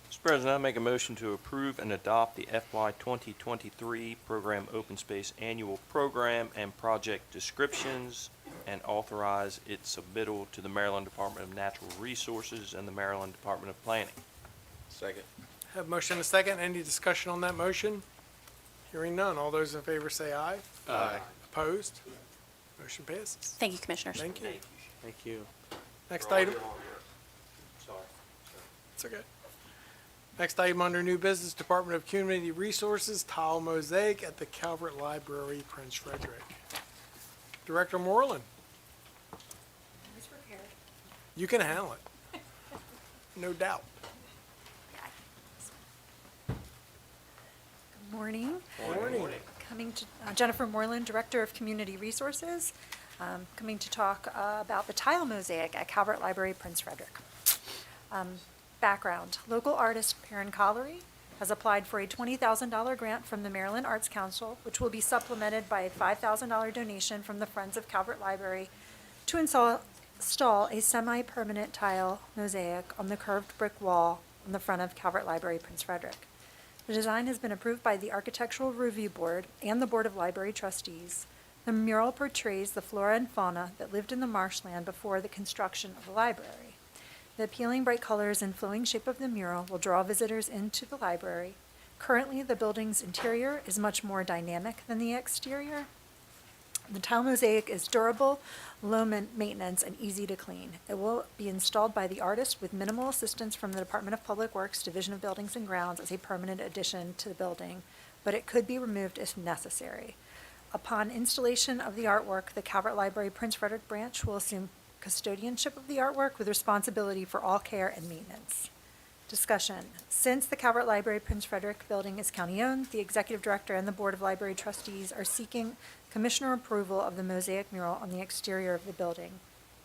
Mr. President, I make a motion to approve and adopt the FY 2023 Program Open Space Annual Program and Project Descriptions and authorize its submittal to the Maryland Department of Natural Resources and the Maryland Department of Planning. Second. Have a motion and a second. Any discussion on that motion? Hearing none. All those in favor say aye. Aye. Opposed? Motion passes. Thank you, Commissioners. Thank you. Thank you. Next item. It's okay. Next item under new business, Department of Community Resources, tile mosaic at the Calvert Library, Prince Frederick. Director Moreland. You can handle it. No doubt. Good morning. Morning. Coming to, Jennifer Moreland, Director of Community Resources, coming to talk about the tile mosaic at Calvert Library, Prince Frederick. Background, local artist Perrin Calvert has applied for a $20,000 grant from the Maryland Arts Council, which will be supplemented by a $5,000 donation from the Friends of Calvert Library to install a semi-permanent tile mosaic on the curved brick wall on the front of Calvert Library, Prince Frederick. The design has been approved by the Architectural Review Board and the Board of Library Trustees. The mural portrays the flora and fauna that lived in the marshland before the construction of the library. The appealing bright colors and flowing shape of the mural will draw visitors into the library. Currently, the building's interior is much more dynamic than the exterior. The tile mosaic is durable, low maintenance, and easy to clean. It will be installed by the artist with minimal assistance from the Department of Public Works, Division of Buildings and Grounds as a permanent addition to the building, but it could be removed if necessary. Upon installation of the artwork, the Calvert Library Prince Frederick branch will assume custodianship of the artwork with responsibility for all care and maintenance. Discussion. Since the Calvert Library Prince Frederick building is county-owned, the Executive Director and the Board of Library Trustees are seeking Commissioner approval of the mosaic mural on the exterior of the building.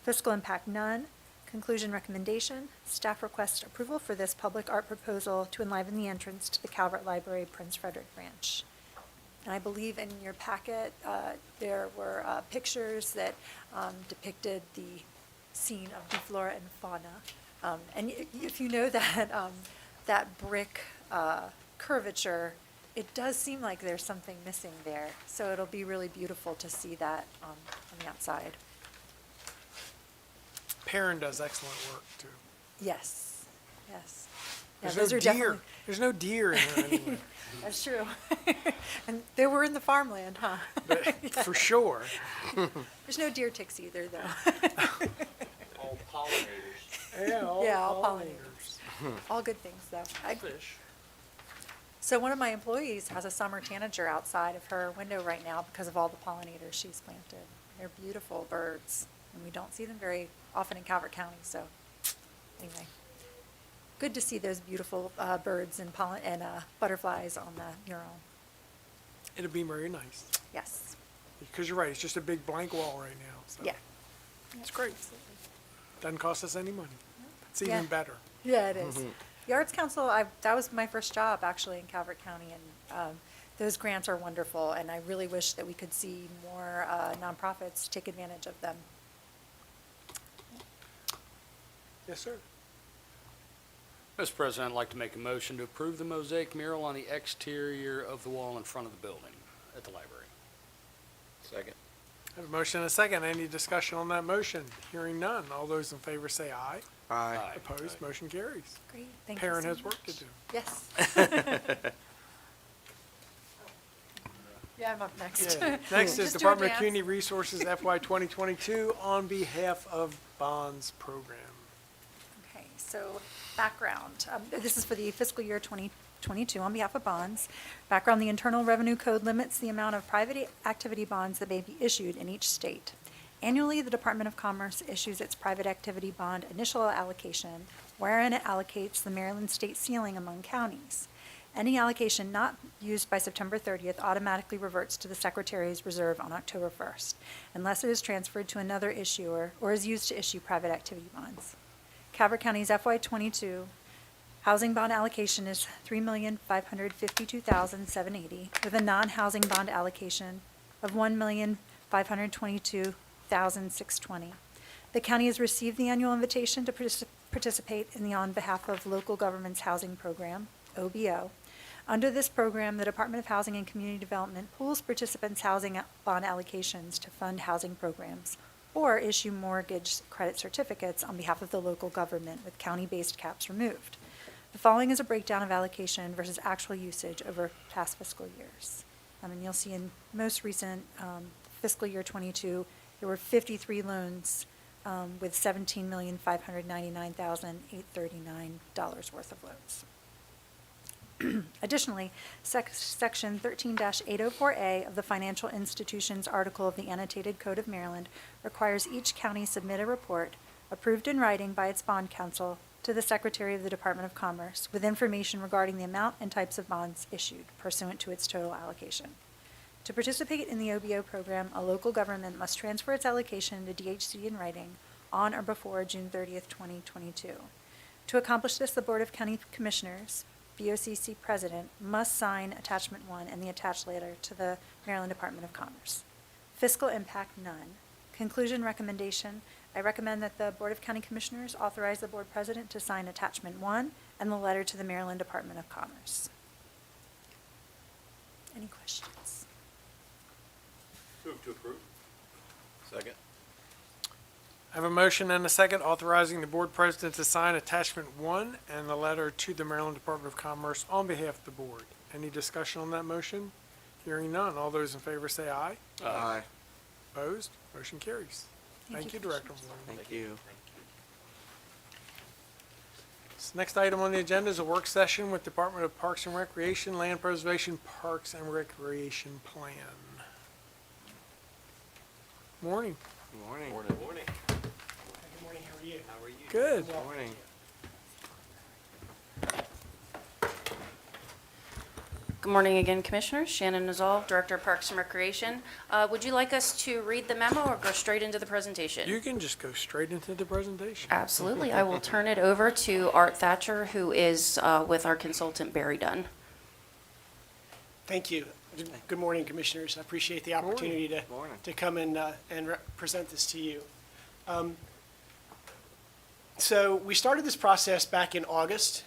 Fiscal impact none. Conclusion recommendation. Staff requests approval for this public art proposal to enliven the entrance to the Calvert Library Prince Frederick branch. And I believe in your packet, there were pictures that depicted the scene of the flora and fauna. And if you know that, that brick curvature, it does seem like there's something missing there. So it'll be really beautiful to see that on the outside. Perrin does excellent work, too. Yes, yes. Yeah, There's those no are deer. definitely- There's no deer in there anywhere. That's true. And they were in the farmland, huh? For sure. There's no deer ticks either, though. All pollinators. Yeah, all pollinators. All good things, though. Fish. So one of my employees has a summer tanager outside of her window right now because of all the pollinators she's planted. They're beautiful birds, and we don't see them very often in Calvert County, so anyway. Good to see those beautiful birds and butterflies on the mural. It'll be very nice. Yes. Because you're right, it's just a big blank wall right now. So Yeah. it's great. Doesn't cost us any money. It's even Yeah. better. Yeah, it is. The Arts Council, that was my first job, actually, in Calvert County, and those grants are wonderful, and I really wish that we could see more nonprofits take advantage of them. Yes, sir. Mr. President, I'd like to make a motion to approve the mosaic mural on the exterior of the wall in front of the building at the library. Second. I have a motion and a second. Any discussion on that motion? Hearing none. All those in favor say aye. Aye. Opposed, motion carries. Great, thank you Perrin so has much. work to do. Yes. Yeah, I'm up next. Next is Just do a Department of dance. Community Resources FY 2022 on behalf of bonds program. Okay, so background. This is for the fiscal year 2022 on behalf of bonds. Background, the Internal Revenue Code limits the amount of private activity bonds that may be issued in each state. Annually, the Department of Commerce issues its private activity bond initial allocation, wherein it allocates the Maryland state ceiling among counties. Any allocation not used by September 30th automatically reverts to the Secretary's reserve on October 1st, unless it is transferred to another issuer or is used to issue private activity bonds. Calvert County's FY22 housing bond allocation is $3,552,780, with a non-housing bond allocation of $1,522,620. The county has received the annual invitation to participate in the On Behalf of Local Governments Housing Program, OBO. Under this program, the Department of Housing and Community Development pools participants' housing bond allocations to fund housing programs or issue mortgage credit certificates on behalf of the local government with county-based caps removed. The following is a breakdown of allocation versus actual usage over past fiscal years. And you'll see in most recent fiscal year 22, there were 53 loans with $17,599,839 worth of loans. Additionally, Section 13-804A of the Financial Institutions Article of the Annotated Code of Maryland requires each county submit a report, approved in writing by its bond counsel, to the Secretary of the Department of Commerce with information regarding the amount and types of bonds issued pursuant to its total allocation. To participate in the OBO program, a local government must transfer its allocation to DHC in writing on or before June 30th, 2022. To accomplish this, the Board of County Commissioners, BOCC President, must sign Attachment 1 and the attached letter to the Maryland Department of Commerce. Fiscal impact, none. Conclusion recommendation, I recommend that the Board of County Commissioners authorize the Board President to sign Attachment 1 and the letter to the Maryland Department of Commerce. Any questions? Move to approve. Second. I have a motion and a second authorizing the Board President to sign Attachment 1 and the letter to the Maryland Department of Commerce on behalf of the Board. Any discussion on that motion? Hearing none. All those in favor say aye. Aye. Opposed? Motion carries. Thank you, Director Moore. Thank you. This next item on the agenda is a work session with Department of Parks and Recreation, Land Preservation, Parks and Recreation Plan. Morning. Good morning. Morning. Morning. Good morning, how are you? How are you? Good. Good morning. Good morning again, Commissioners. Shannon Nizal, Director of Parks and Recreation. Would you like us to read the memo or go straight into the presentation? You can just go straight into the presentation. Absolutely. I will turn it over to Art Thatcher, who is with our consultant, Barry Dunn. Thank you. Good morning, Commissioners. I appreciate the opportunity to come and present this to you. So we started this process back in August.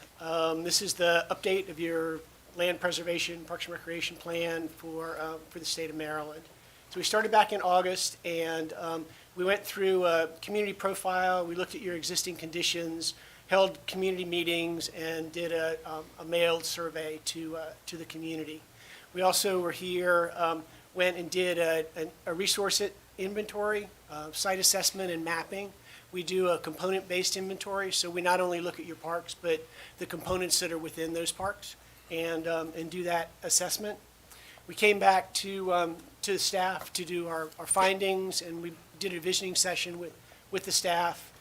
This is the update of your Land Preservation, Parks and Recreation Plan for the state of Maryland. So we started back in August, and we went through a community profile. We looked at your existing conditions, held community meetings, and did a mailed survey to the community. We also were here, went and did a resource inventory, site assessment and mapping. We do a component-based inventory, so we not only look at your parks, but the components that are within those parks, and do that assessment. We came back to the staff to do our findings, and we did a visioning session with the staff,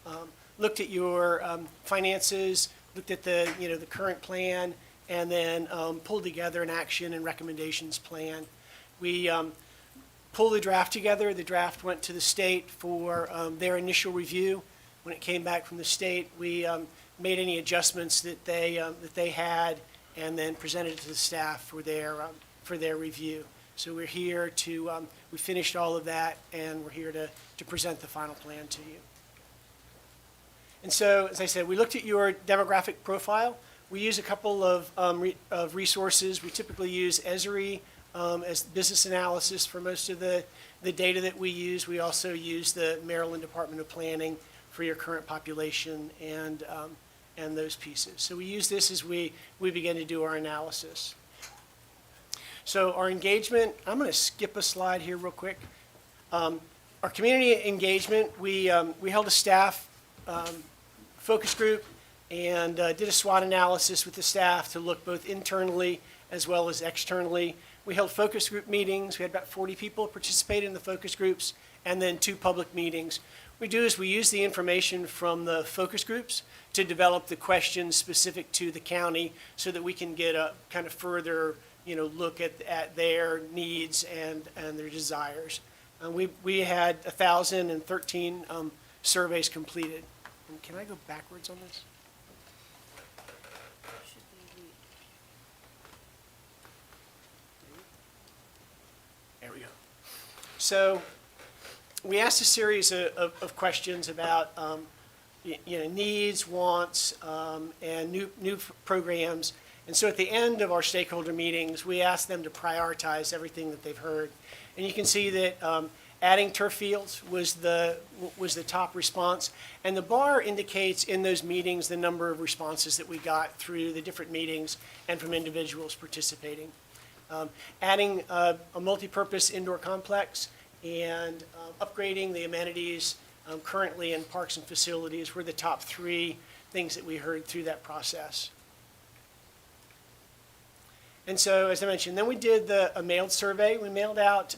looked at your finances, looked at the current plan, and then pulled together an action and recommendations plan. We pulled the draft together. The draft went to the state for their initial review. When it came back from the state, we made any adjustments that they had, and then presented it to the staff for their review. So we're here to we finished all of that, and we're here to present the final plan to you. And so, as I said, we looked at your demographic profile. We use a couple of resources. We typically use Esri as business analysis for most of the data that we use. We also use the Maryland Department of Planning for your current population and those pieces. So we use this as we begin to do our analysis. So our engagement, I'm going to skip a slide here real quick. Our community engagement, we held a staff focus group and did a SWOT analysis with the staff to look both internally as well as externally. We held focus group meetings. We had about 40 people participate in the focus groups, and then 2 public meetings. What we do is we use the information from the focus groups to develop the questions specific to the county so that we can get a kind of further, look at their needs and their desires. We had 1,013 surveys completed. Can I go backwards on this? There we go. So we asked a series of questions about needs, wants, and new programs. And so at the end of our stakeholder meetings, we asked them to prioritize everything that they've heard. And you can see that adding turf fields was the top response. And the bar indicates in those meetings the number of responses that we got through the different meetings and from individuals participating. Adding a multi-purpose indoor complex and upgrading the amenities currently in parks and facilities were the top 3 things that we heard through that process. And so, as I mentioned, then we did a mailed survey. We mailed out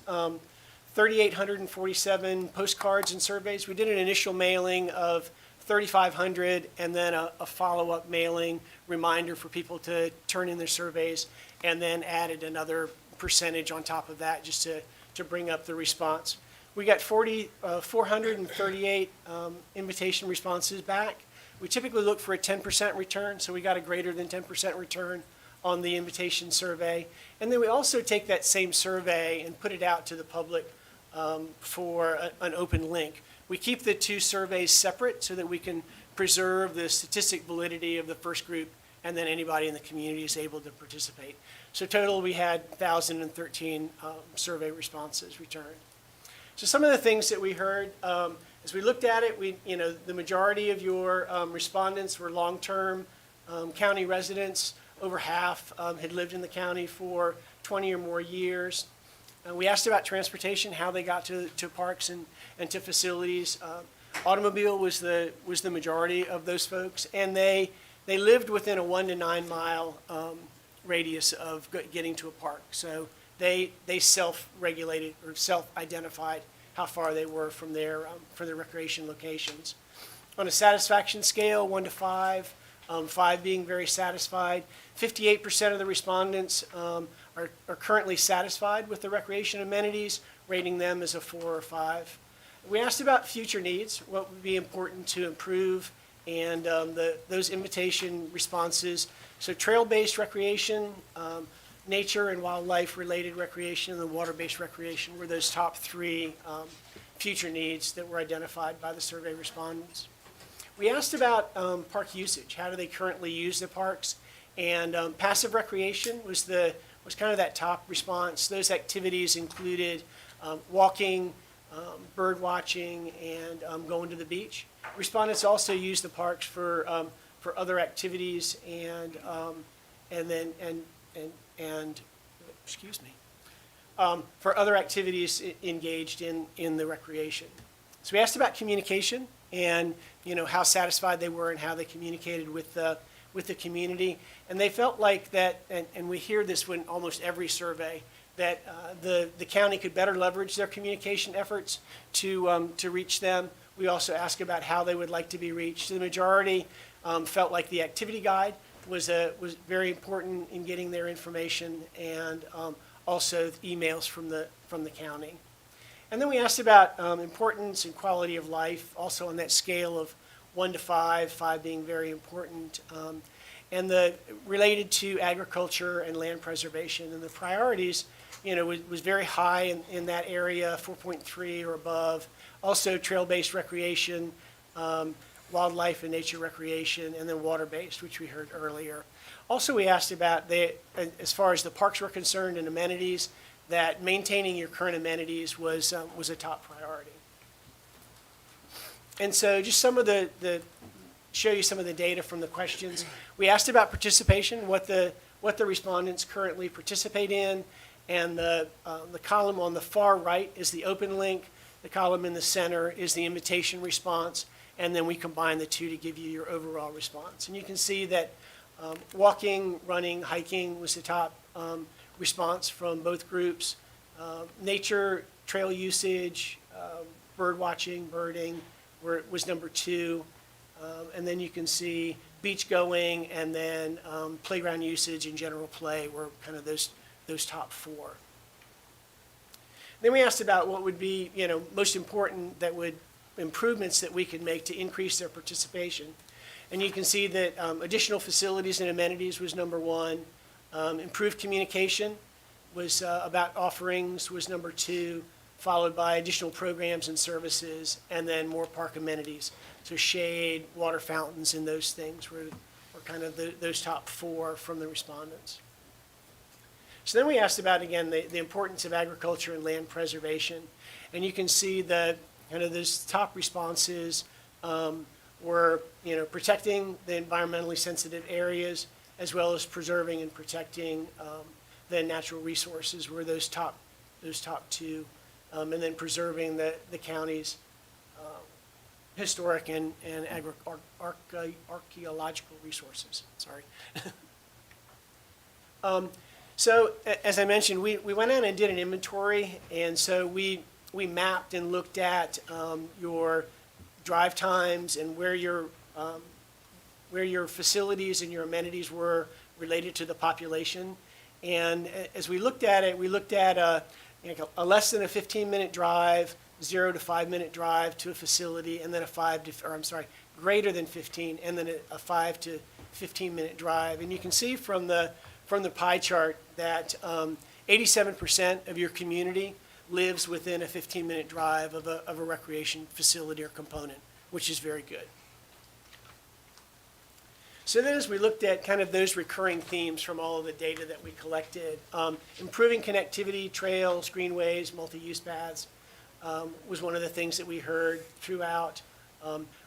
3,847 postcards and surveys. We did an initial mailing of 3,500 and then a follow-up mailing reminder for people to turn in their surveys, and then added another percentage on top of that just to bring up the response. We got 438 invitation responses back. We typically look for a 10% return, so we got a greater than 10% return on the invitation survey. And then we also take that same survey and put it out to the public for an open link. We keep the 2 surveys separate so that we can preserve the statistic validity of the first group, and then anybody in the community is able to participate. So total, we had 1,013 survey responses returned. So some of the things that we heard, as we looked at it, the majority of your respondents were long-term county residents. Over half had lived in the county for 20 or more years. We asked about transportation, how they got to parks and to facilities. Automobile was the majority of those folks, and they lived within a 1 to 9 mile radius of getting to a park. So they self-regulated or self-identified how far they were from their recreation locations. On a satisfaction scale, 1 to 5, 5 being very satisfied, 58% of the respondents are currently satisfied with the recreation amenities, rating them as a 4 or 5. We asked about future needs, what would be important to improve, and those invitation responses. So trail-based recreation, nature and wildlife-related recreation, and the water-based recreation were those top 3 future needs that were identified by the survey respondents. We asked about park usage. How do they currently use the parks? And passive recreation was kind of that top response. Those activities included walking, bird watching, and going to the beach. Respondents also used the parks for other activities for other activities engaged in the recreation. So we asked about communication and how satisfied they were and how they communicated with the community. And they felt like that, and we hear this in almost every survey, that the county could better leverage their communication efforts to reach them. We also asked about how they would like to be reached. The majority felt like the activity guide was very important in getting their information, and also emails from the county. And then we asked about importance and quality of life, also on that scale of 1 to 5, 5 being very important, and related to agriculture and land preservation. And the priorities, was very high in that area, 4.3 or above. Also trail-based recreation, wildlife and nature recreation, and then water-based, which we heard earlier. Also, we asked about, as far as the parks were concerned and amenities, that maintaining your current amenities was a top priority. And so just show you some of the data from the questions. We asked about participation, what the respondents currently participate in, and the column on the far right is the open link. The column in the center is the invitation response, and then we combine the two to give you your overall response. And you can see that walking, running, hiking was the top response from both groups. Nature, trail usage, bird watching, birding was number 2. And then you can see beach going, and then playground usage and general play were kind of those top 4. Then we asked about what would be, most important improvements that we could make to increase their participation. And you can see that additional facilities and amenities was number 1. Improved communication was about offerings was number 2, followed by additional programs and services, and then more park amenities. So shade, water fountains, and those things were kind of those top 4 from the respondents. So then we asked about, again, the importance of agriculture and land preservation. And you can see that kind of those top responses were, protecting the environmentally sensitive areas, as well as preserving and protecting the natural resources were those top 2, and then preserving the county's historic and archaeological resources. Sorry. So as I mentioned, we went out and did an inventory, and so we mapped and looked at your drive times and where your facilities and your amenities were related to the population. And as we looked at it, we looked at a less than a 15-minute drive, 0 to 5-minute drive to a facility, and then greater than 15, and then a 5 to 15-minute drive. And you can see from the pie chart that 87% of your community lives within a 15-minute drive of a recreation facility or component, which is very good. So then as we looked at kind of those recurring themes from all of the data that we collected, improving connectivity, trails, greenways, multi-use paths was one of the things that we heard throughout.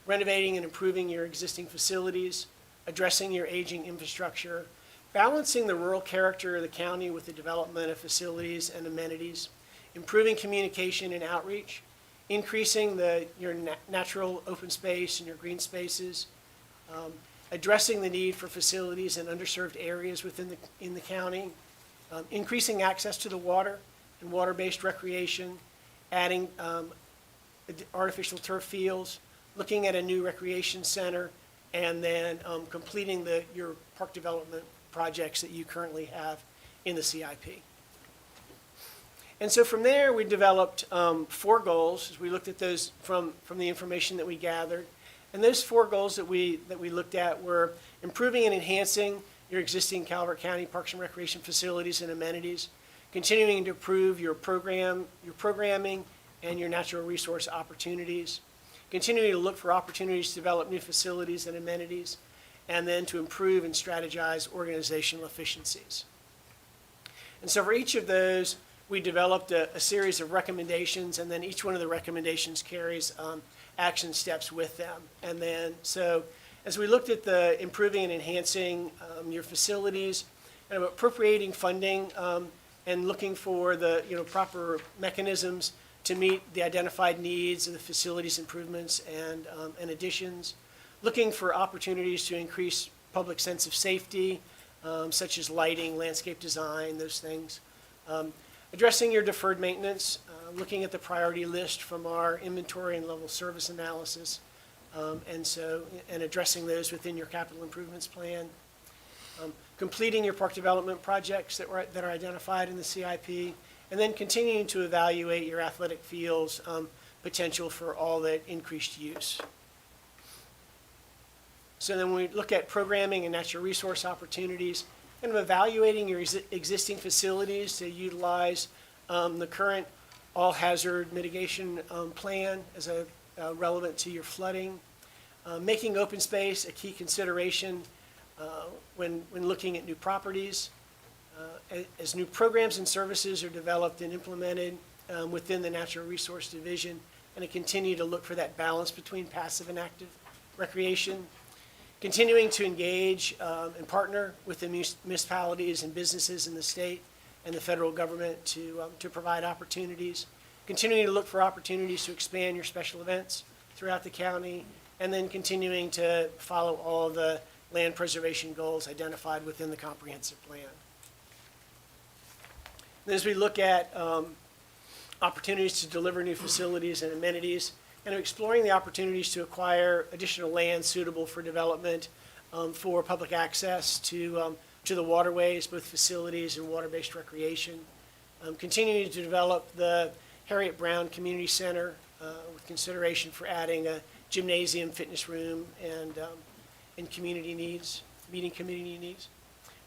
Renovating and improving your existing facilities, addressing your aging infrastructure, balancing the rural character of the county with the development of facilities and amenities, improving communication and outreach, increasing your natural open space and your green spaces, addressing the need for facilities in underserved areas in the county, increasing access to the water and water-based recreation, adding artificial turf fields, looking at a new recreation center, and then completing your park development projects that you currently have in the CIP. And so from there, we developed 4 goals as we looked at those from the information that we gathered. And those 4 goals that we looked at were improving and enhancing your existing Calvert County Parks and Recreation facilities and amenities, continuing to improve your programming and your natural resource opportunities, continuing to look for opportunities to develop new facilities and amenities, and then to improve and strategize organizational efficiencies. And so for each of those, we developed a series of recommendations, and then each one of the recommendations carries action steps with them. And then, so as we looked at the improving and enhancing your facilities, and appropriating funding and looking for the proper mechanisms to meet the identified needs of the facilities improvements and additions, looking for opportunities to increase public sense of safety, such as lighting, landscape design, those things. Addressing your deferred maintenance, looking at the priority list from our inventory and level service analysis, and addressing those within your capital improvements plan. Completing your park development projects that are identified in the CIP, and then continuing to evaluate your athletic fields potential for all that increased use. So then we look at programming and natural resource opportunities, and evaluating your existing facilities to utilize the current all-hazard mitigation plan as relevant to your flooding. Making open space a key consideration when looking at new properties. As new programs and services are developed and implemented within the Natural Resource Division, and to continue to look for that balance between passive and active recreation. Continuing to engage and partner with the municipalities and businesses in the state and the federal government to provide opportunities. continuing to look for opportunities to expand your special events throughout the county, and then continuing to follow all the land preservation goals identified within the comprehensive plan. And as we look at opportunities to deliver new facilities and amenities, and exploring the opportunities to acquire additional land suitable for development for public access to the waterways, both facilities and water-based recreation. Continuing to develop the Harriet Brown Community Center with consideration for adding a gymnasium, fitness room, and community needs, meeting community needs.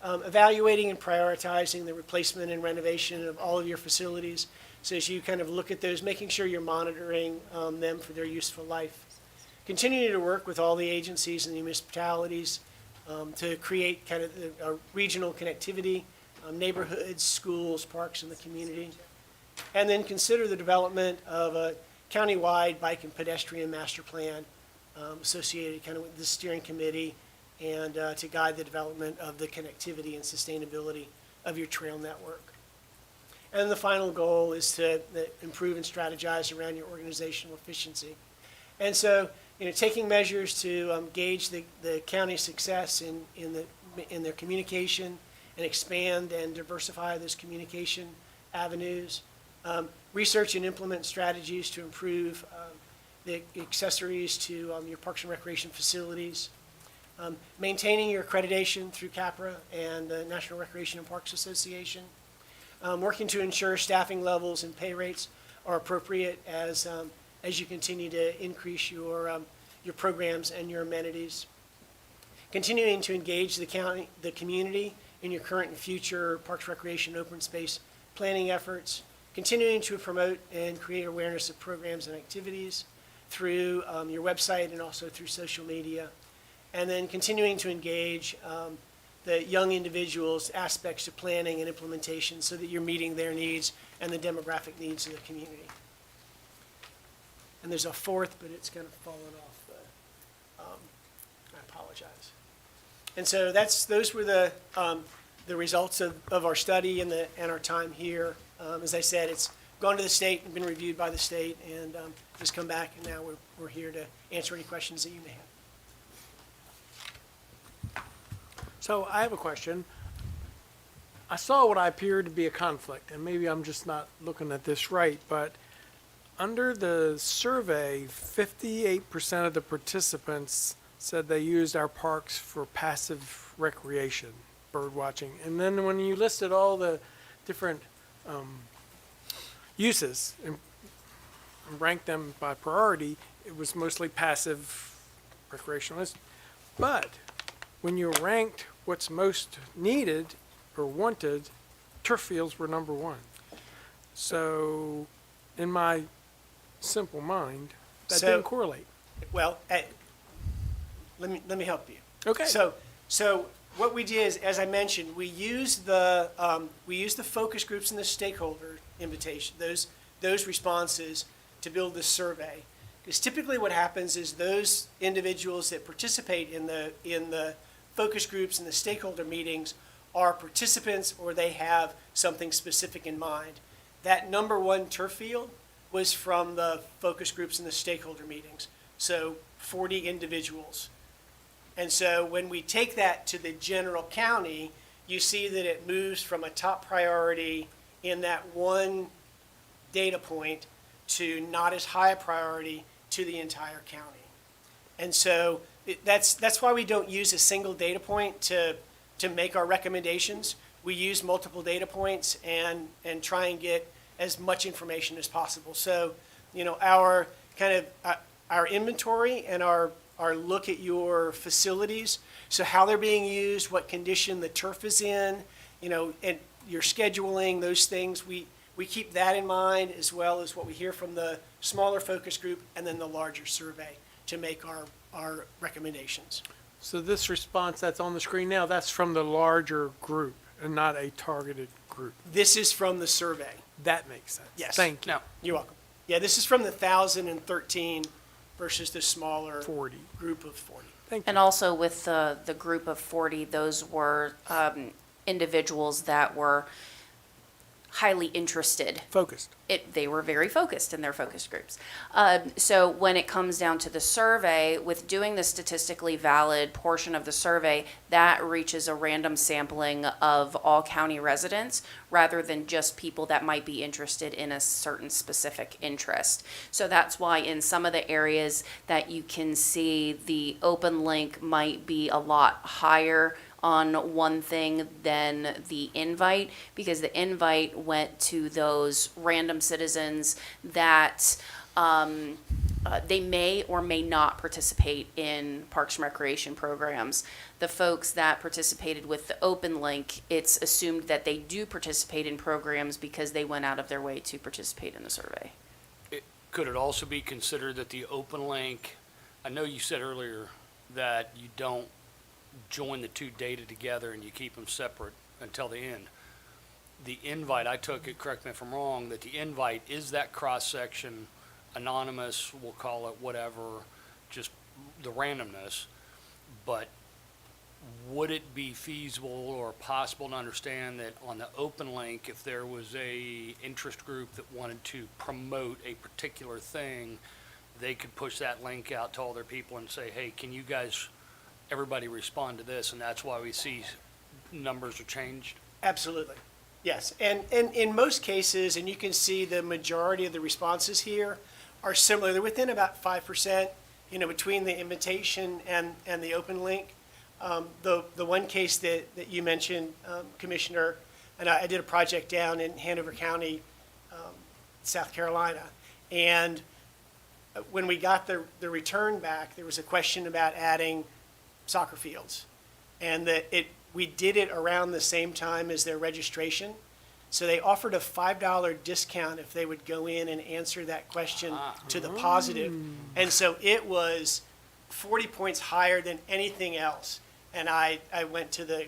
Evaluating and prioritizing the replacement and renovation of all of your facilities. So as you kind of look at those, making sure you're monitoring them for their useful life. Continuing to work with all the agencies and the municipalities to create kind of a regional connectivity, neighborhoods, schools, parks in the community. And then consider the development of a countywide bike and pedestrian master plan associated kind of with the steering committee and to guide the development of the connectivity and sustainability of your trail network. And the final goal is to improve and strategize around your organizational efficiency. And so, taking measures to gauge the county's success in their communication and expand and diversify those communication avenues. Research and implement strategies to improve the accessories to your parks and recreation facilities. Maintaining your accreditation through CAPRA and the National Recreation and Parks Association. Working to ensure staffing levels and pay rates are appropriate as you continue to increase your programs and your amenities. Continuing to engage the community in your current and future parks, recreation, open space planning efforts. Continuing to promote and create awareness of programs and activities through your website and also through social media. And then continuing to engage the young individuals' aspects of planning and implementation so that you're meeting their needs and the demographic needs of the community. And there's a fourth, but it's kind of fallen off. I apologize. And so those were the results of our study and our time here. As I said, it's gone to the state and been reviewed by the state, and just come back, and now we're here to answer any questions that you may have. So I have a question. I saw what I appeared to be a conflict, and maybe I'm just not looking at this right, but under the survey, 58% of the participants said they used our parks for passive recreation, bird watching. And then when you listed all the different uses and ranked them by priority, it was mostly passive recreationalist. But when you ranked what's most needed or wanted, turf fields were number one. So in my simple mind, that didn't correlate. Well, let me help you. Okay. So what we did is, as I mentioned, we used the focus groups and the stakeholder invitation, those responses to build this survey. Because typically what happens is those individuals that participate in the focus groups and the stakeholder meetings are participants, or they have something specific in mind. That number one turf field was from the focus groups and the stakeholder meetings, so 40 individuals. And so when we take that to the general county, you see that it moves from a top priority in that one data point to not as high a priority to the entire county. And so that's why we don't use a single data point to make our recommendations. We use multiple data points and try and get as much information as possible. So, our our inventory and our look at your facilities, so how they're being used, what condition the turf is in, and your scheduling, those things, we keep that in mind, as well as what we hear from the smaller focus group and then the larger survey to make our recommendations. So this response that's on the screen now, that's from the larger group and not a targeted group. This is from the survey. That makes sense. Yes. Thank you. No, you're welcome. Yeah, this is from the 1,013 versus the smaller 40 group of 40. Thank you. And also with the group of 40, those were individuals that were highly interested. Focused. They were very focused in their focus groups. So when it comes down to the survey, with doing the statistically valid portion of the survey, that reaches a random sampling of all county residents rather than just people that might be interested in a certain specific interest. So that's why in some of the areas that you can see the open link might be a lot higher on one thing than the invite, because the invite went to those random citizens that they may or may not participate in Parks and Recreation programs. The folks that participated with the open link, it's assumed that they do participate in programs because they went out of their way to participate in the survey. Could it also be considered that the open link, I know you said earlier that you don't join the two data together and you keep them separate until the end. The invite, I took it, correct me if I'm wrong, that the invite is that cross-section, anonymous, we'll call it whatever, just the randomness, but would it be feasible or possible to understand that on the open link, if there was a interest group that wanted to promote a particular thing, they could push that link out to all their people and say, hey, can you guys, everybody respond to this, and that's why we see numbers are changed? Absolutely. Yes. And in most cases, and you can see the majority of the responses here are similar. They're within about 5%, between the invitation and the open link. The one case that you mentioned, Commissioner, and I did a project down in Hanover County, South Carolina, and when we got the return back, there was a question about adding soccer fields, and we did it around the same time as their registration. So they offered a $5 discount if they would go in and answer that question to the positive. And so it was 40 points higher than anything else. And I went to the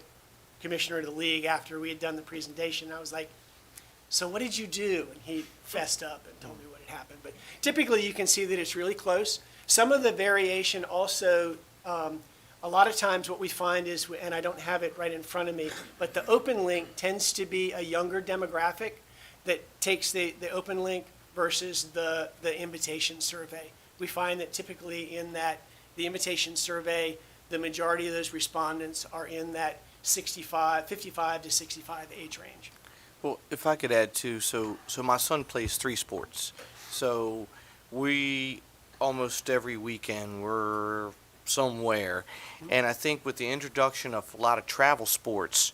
commissioner of the league after we had done the presentation. I was like, so what did you do? And he fessed up and told me what had happened. But typically you can see that it's really close. Some of the variation also, a lot of times what we find is, and I don't have it right in front of me, but the open link tends to be a younger demographic that takes the open link versus the invitation survey. We find that typically in the invitation survey, the majority of those respondents are in that 55 to 65 age range. Well, if I could add too, so my son plays 3 sports. So we, almost every weekend, we're somewhere. And I think with the introduction of a lot of travel sports,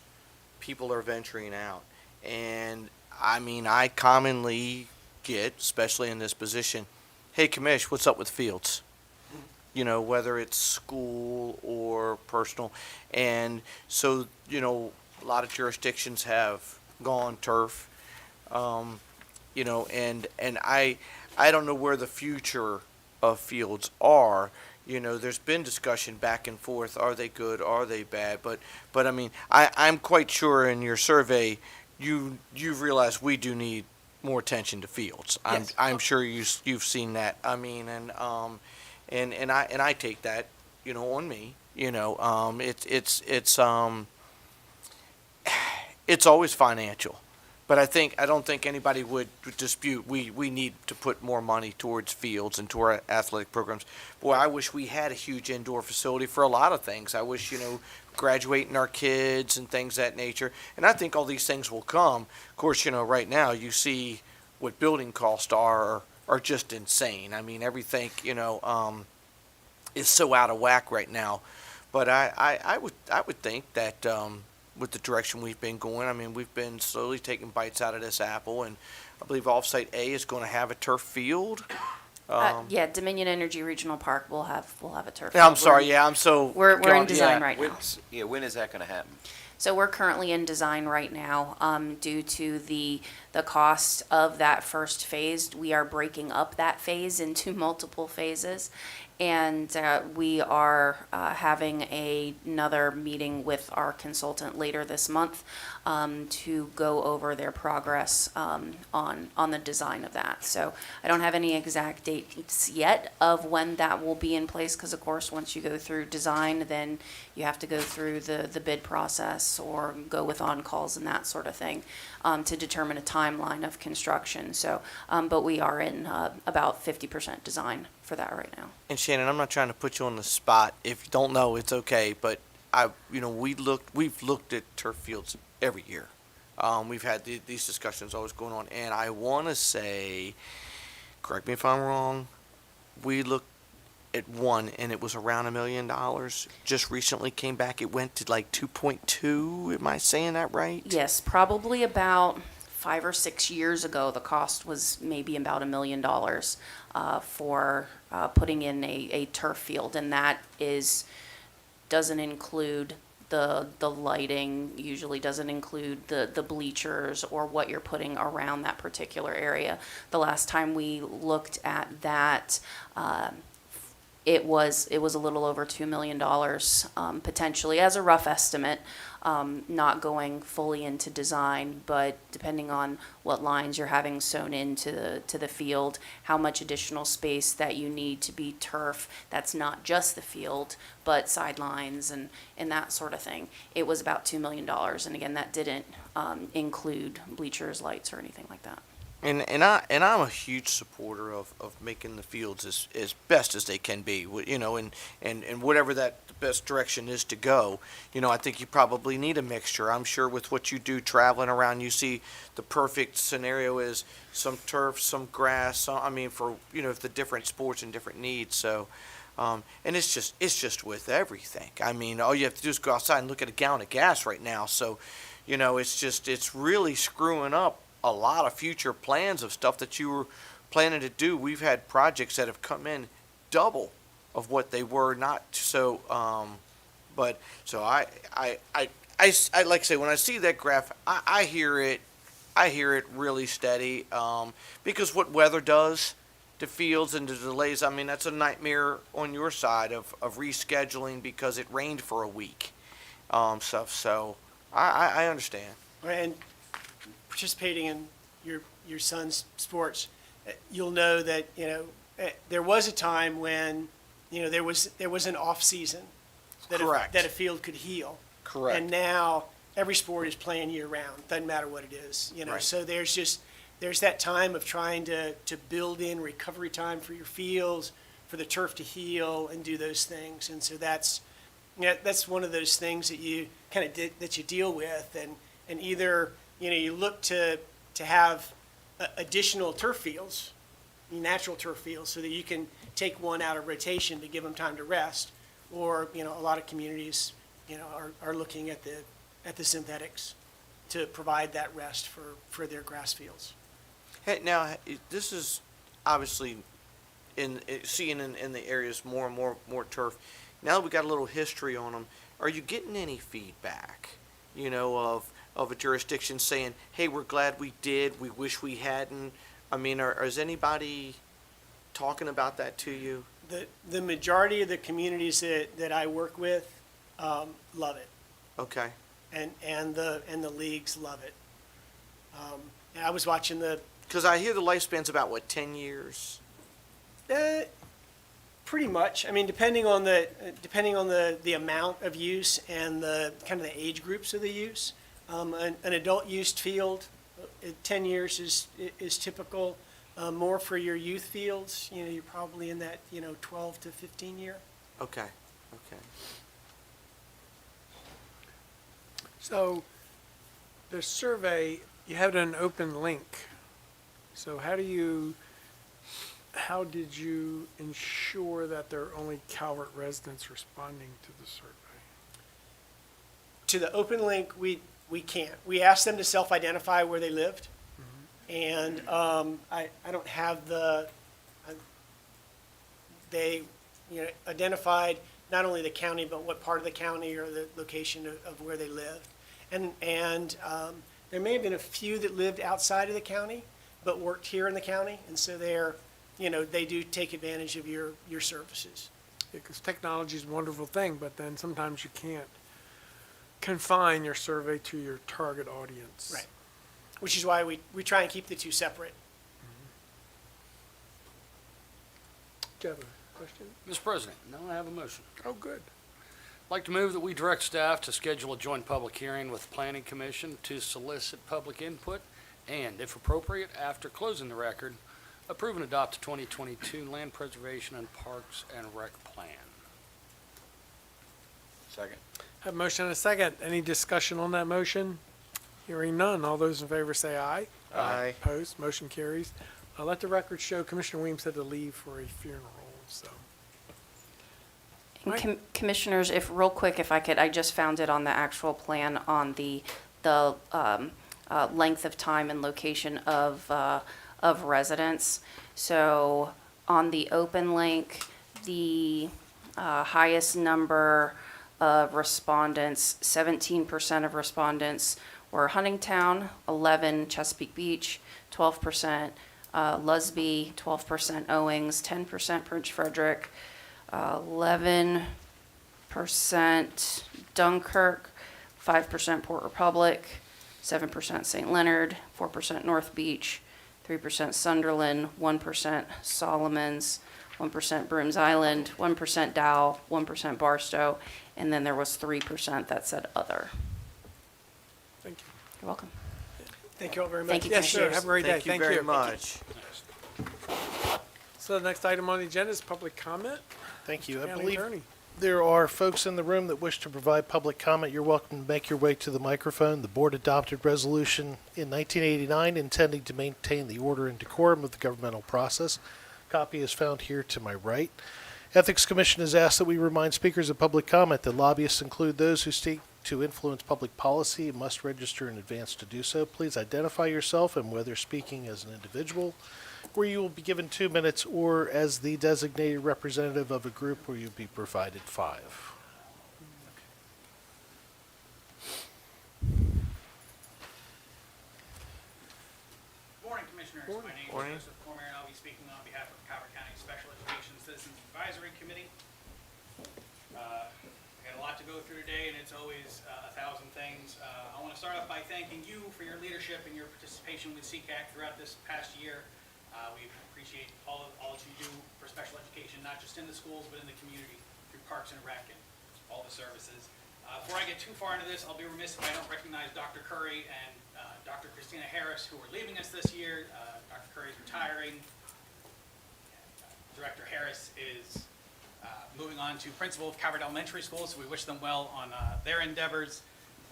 people are venturing out. And I mean, I commonly get, especially in this position, hey, Commish, what's up with fields? Whether it's school or personal. And so, a lot of jurisdictions have gone turf, and I don't know where the future of fields are. There's been discussion back and forth. Are they good? Are they bad? But I mean, I'm quite sure in your survey, you've realized we do need more attention to fields. Yes. I'm sure you've seen that. I mean, and I take that, on me. It's always financial. But I don't think anybody would dispute we need to put more money towards fields and to our athletic programs. Boy, I wish we had a huge indoor facility for a lot of things. I wish, graduating our kids and things of that nature. And I think all these things will come. Of course, right now you see what building costs are just insane. I mean, everything, is so out of whack right now. But I would think that with the direction we've been going, I mean, we've been slowly taking bites out of this apple, and I believe Offsite A is going to have a turf field. Yeah, Dominion Energy Regional Park will have a turf. Yeah, I'm field. sorry. Yeah, I'm so. We're in design right now. When is that going to happen? So we're currently in design right now, due to the cost of that first phase. We are breaking up that phase into multiple phases. And we are having another meeting with our consultant later this month to go over their progress on the design of that. So I don't have any exact dates yet of when that will be in place, because of course, once you go through design, then you have to go through the bid process or go with on-calls and that sort of thing to determine a timeline of construction. So, but we are in about 50% design for that right now. And Shannon, I'm not trying to put you on the spot. If you don't know, it's okay. But we've looked at turf fields every year. We've had these discussions always going on, and I want to say, correct me if I'm wrong, we looked at one and it was around $1 million. Just recently came back, it went to like 2.2. Am I saying that right? Yes, probably about 5 or 6 years ago, the cost was maybe about $1 million for putting in a turf field, and that doesn't include the lighting, usually doesn't include the bleachers or what you're putting around that particular area. The last time we looked at that, it was a little over $2 million, potentially, as a rough estimate, not going fully into design, but depending on what lines you're having sewn into the field, how much additional space that you need to be turf. That's not just the field, but sidelines and that sort of thing. It was about $2 million, and again, that didn't include bleachers, lights, or anything like that. And I'm a huge supporter of making the fields as best as they can be, and whatever that the best direction is to go. I think you probably need a mixture. I'm sure with what you do traveling around, you see the perfect scenario is some turf, some grass. For the different sports and different needs. So, and it's just with everything. All you have to do is go outside and look at a gallon of gas right now. So, it's really screwing up a lot of future plans of stuff that you were planning to do. We've had projects that have come in double of what they were, not so. But so I like I say, when I see that graph, I hear it really steady. Because what weather does to fields and to delays, that's a nightmare on your side of rescheduling because it rained for a week, stuff. So I understand. And participating in your son's sports, you'll know that there was a time when there was an off season Correct. that a field could heal. Correct. And now every sport is playing year round. Doesn't matter what it is. Right. So there's that time of trying to build in recovery time for your fields, for the turf to heal and do those things. And so that's one of those things that you kind of that you deal with, and either you look to have additional turf fields, natural turf fields, so that you can take one out of rotation to give them time to rest, or a lot of communities are looking at the synthetics to provide that rest for their grass fields. Hey, now this is obviously seeing in the areas more and more turf. Now that we got a little history on them, are you getting any feedback, of a jurisdiction saying, hey, we're glad we did, we wish we hadn't? Is anybody talking about that to you? The majority of the communities that I work with love it. Okay. And the leagues love it. And I was watching because I hear the lifespan's about 10 years. Pretty much. Depending on the amount of use and the kind of the age groups of the use. An adult used field, 10 years is typical. More for your youth fields, you're probably in that 12 to 15 year. Okay. So the survey, you have it in an open link. So how did you ensure that there are only Calvert residents responding to the survey? To the open link, we can't. We asked them to self-identify where they lived. And I don't have they identified not only the county, but what part of the county or the location of where they lived. And there may have been a few that lived outside of the county, but worked here in the county. And so they're they do take advantage of your services. Because technology is a wonderful thing, but then sometimes you can't confine your survey to your target audience. Right. Which is why we try and keep the two separate. Do you have a question? Mr. President, now I have a motion. Oh, good. I'd like to move that we direct staff to schedule a joint public hearing with the Planning Commission to solicit public input and, if appropriate, after closing the record, approve and adopt the 2022 Land Preservation and Parks and Rec Plan. Second. Have a motion and a second. Any discussion on that motion? Hearing none. All those in favor say aye. Aye. Opposed? Motion carries. Let the record show Commissioner Weems had to leave for a funeral, so. And Commissioners, if, real quick, if I could, I just found it on the actual plan on the length of time and location of residence. So on the open link, the highest number of respondents, 17% of respondents were Huntingtown, 11 Chesapeake Beach, 12% Lusby, 12% Owings, 10% Prince Frederick, 11% Dunkirk, 5% Port Republic, 7% St. Leonard, 4% North Beach, 3% Sunderland, 1% Solomons, 1% Brooms Island, 1% Dow, 1% Barstow, and then there was 3% that said other. Thank you. You're welcome. Thank you all very much. Thank you, Yes, sir. Commissioners. Have a great day. Thank you very much. So the next item on the agenda is public comment. Thank you. I County believe Attorney. there are folks in the room that wish to provide public comment. You're welcome to make your way to the microphone. The board adopted resolution in 1989 intending to maintain the order and decorum of the governmental process. Copy is found here to my right. Ethics Commission has asked that we remind speakers of public comment that lobbyists include those who seek to influence public policy and must register in advance to do so. Please identify yourself and whether speaking as an individual, where you will be given 2 minutes, or as the designated representative of a group where you'll be provided 5. Morning, Commissioners. My name Morning. is Joseph Cormier, and I'll be speaking on behalf of Calvert County Special Education Citizens Advisory Committee. We got a lot to go through today, and it's always 1,000 things. I want to start off by thanking you for your leadership and your participation with CCAC throughout this past year. We appreciate all that you do for special education, not just in the schools, but in the community, through Parks and Rec and all the services. Before I get too far into this, I'll be remiss if I don't recognize Dr. Curry and Dr. Christina Harris, who are leaving us this year. Dr. Curry is retiring. Director Harris is moving on to principal of Calvert Elementary School, so we wish them well on their endeavors.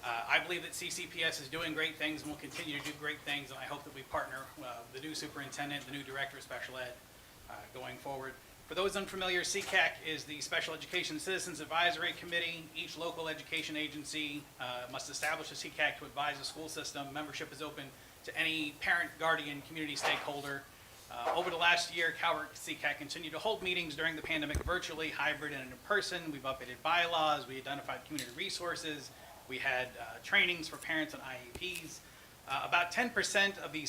I believe that CCPS is doing great things and will continue to do great things, and I hope that we partner with the new superintendent, the new director of special ed going forward. For those unfamiliar, CCAC is the Special Education Citizens Advisory Committee. Each local education agency must establish a CCAC to advise the school system. Membership is open to any parent, guardian, community stakeholder. Over the last year, Calvert CCAC continued to hold meetings during the pandemic virtually, hybrid, and in person. We've updated bylaws. We identified community resources. We had trainings for parents on IEPs. About 10% of the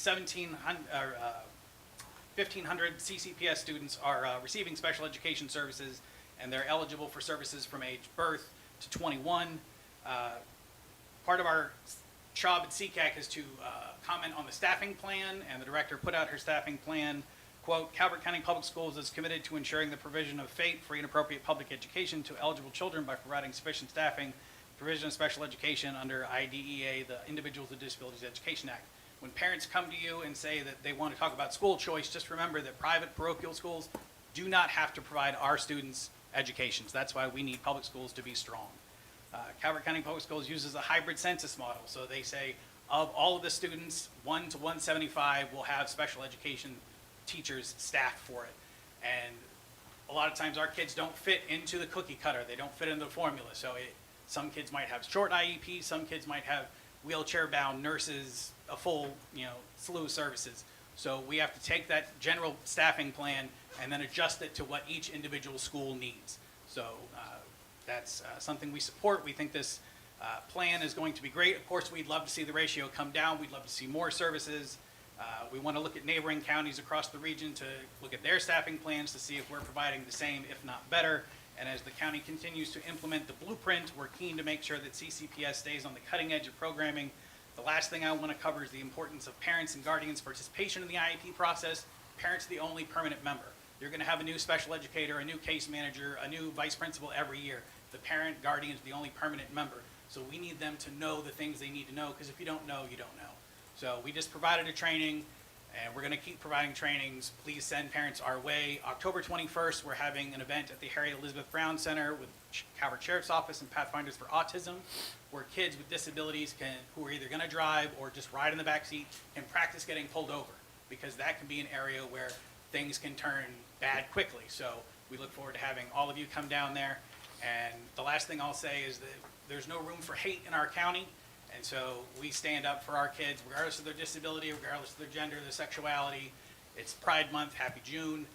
1,500 CCPS students are receiving special education services, and they're eligible for services from age birth to 21. Part of our job at CCAC is to comment on the staffing plan, and the director put out her staffing plan. Quote, Calvert County Public Schools is committed to ensuring the provision of FAPE, free and appropriate public education, to eligible children by providing sufficient staffing, provision of special education under IDEA, the Individuals with Disabilities Education Act. When parents come to you and say that they want to talk about school choice, just remember that private parochial schools do not have to provide our students educations. That's why we need public schools to be strong. Calvert County Public Schools uses a hybrid census model. So they say of all of the students, 1 to 175 will have special education teachers staffed for it. And a lot of times our kids don't fit into the cookie cutter. They don't fit into the formula. So some kids might have short IEPs, some kids might have wheelchair-bound nurses, a full, slew of services. So we have to take that general staffing plan and then adjust it to what each individual school needs. So that's something we support. We think this plan is going to be great. Of course, we'd love to see the ratio come down. We'd love to see more services. We want to look at neighboring counties across the region to look at their staffing plans to see if we're providing the same, if not better. And as the county continues to implement the blueprint, we're keen to make sure that CCPS stays on the cutting edge of programming. The last thing I want to cover is the importance of parents and guardians' participation in the IEP process. Parents are the only permanent member. You're going to have a new special educator, a new case manager, a new vice principal every year. The parent guardian is the only permanent member. So we need them to know the things they need to know, because if you don't know, you don't know. So we just provided a training, and we're going to keep providing trainings. Please send parents our way. October 21st, we're having an event at the Harriet Elizabeth Brown Center with Calvert Sheriff's Office and Pathfinders for Autism, where kids with disabilities who are either going to drive or just ride in the back seat can practice getting pulled over, because that can be an area where things can turn bad quickly. So we look forward to having all of you come down there. And the last thing I'll say is that there's no room for hate in our county. And so we stand up for our kids, regardless of their disability, regardless of their gender, their sexuality. It's Pride Month. Happy June.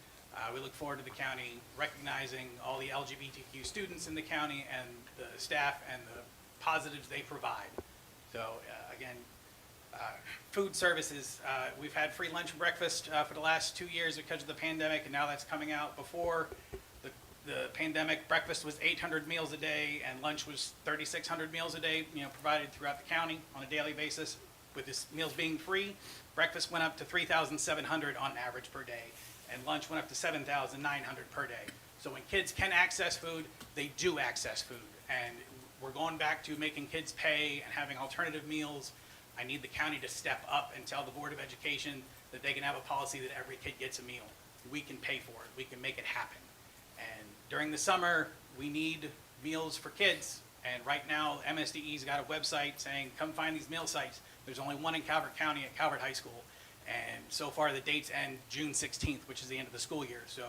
We look forward to the county recognizing all the LGBTQ students in the county and the staff and the positives they provide. So again, food services. We've had free lunch and breakfast for the last 2 years because of the pandemic, and now that's coming out. Before the pandemic, breakfast was 800 meals a day, and lunch was 3,600 meals a day, provided throughout the county on a daily basis. With this meals being free, breakfast went up to 3,700 on average per day, and lunch went up to 7,900 per day. So when kids can access food, they do access food, and we're going back to making kids pay and having alternative meals. I need the county to step up and tell the Board of Education that they can have a policy that every kid gets a meal. We can pay for it. We can make it happen. And during the summer, we need meals for kids. And right now, MSDE's got a website saying, come find these meal sites. There's only one in Calvert County at Calvert High School. And so far, the dates end June 16th, which is the end of the school year. So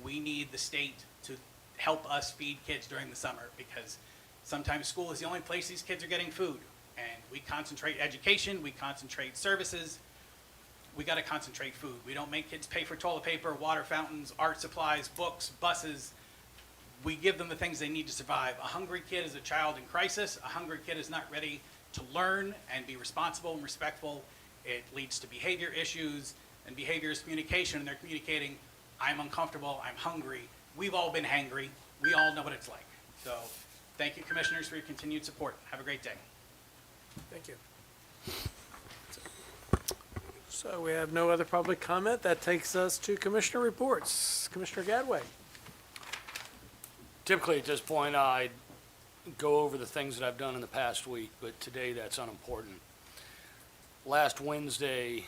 we need the state to help us feed kids during the summer, because sometimes school is the only place these kids are getting food. And we concentrate education, we concentrate services, we got to concentrate food. We don't make kids pay for toilet paper, water fountains, art supplies, books, buses. We give them the things they need to survive. A hungry kid is a child in crisis. A hungry kid is not ready to learn and be responsible and respectful. It leads to behavior issues, and behavior is communication, and they're communicating, I'm uncomfortable, I'm hungry. We've all been hangry. We all know what it's like. So thank you, commissioners, for your continued support. Have a great day. Thank you. So we have no other public comment. That takes us to commissioner reports. Commissioner Gadway. Typically, at this point, I go over the things that I've done in the past week, but today that's unimportant. Last Wednesday,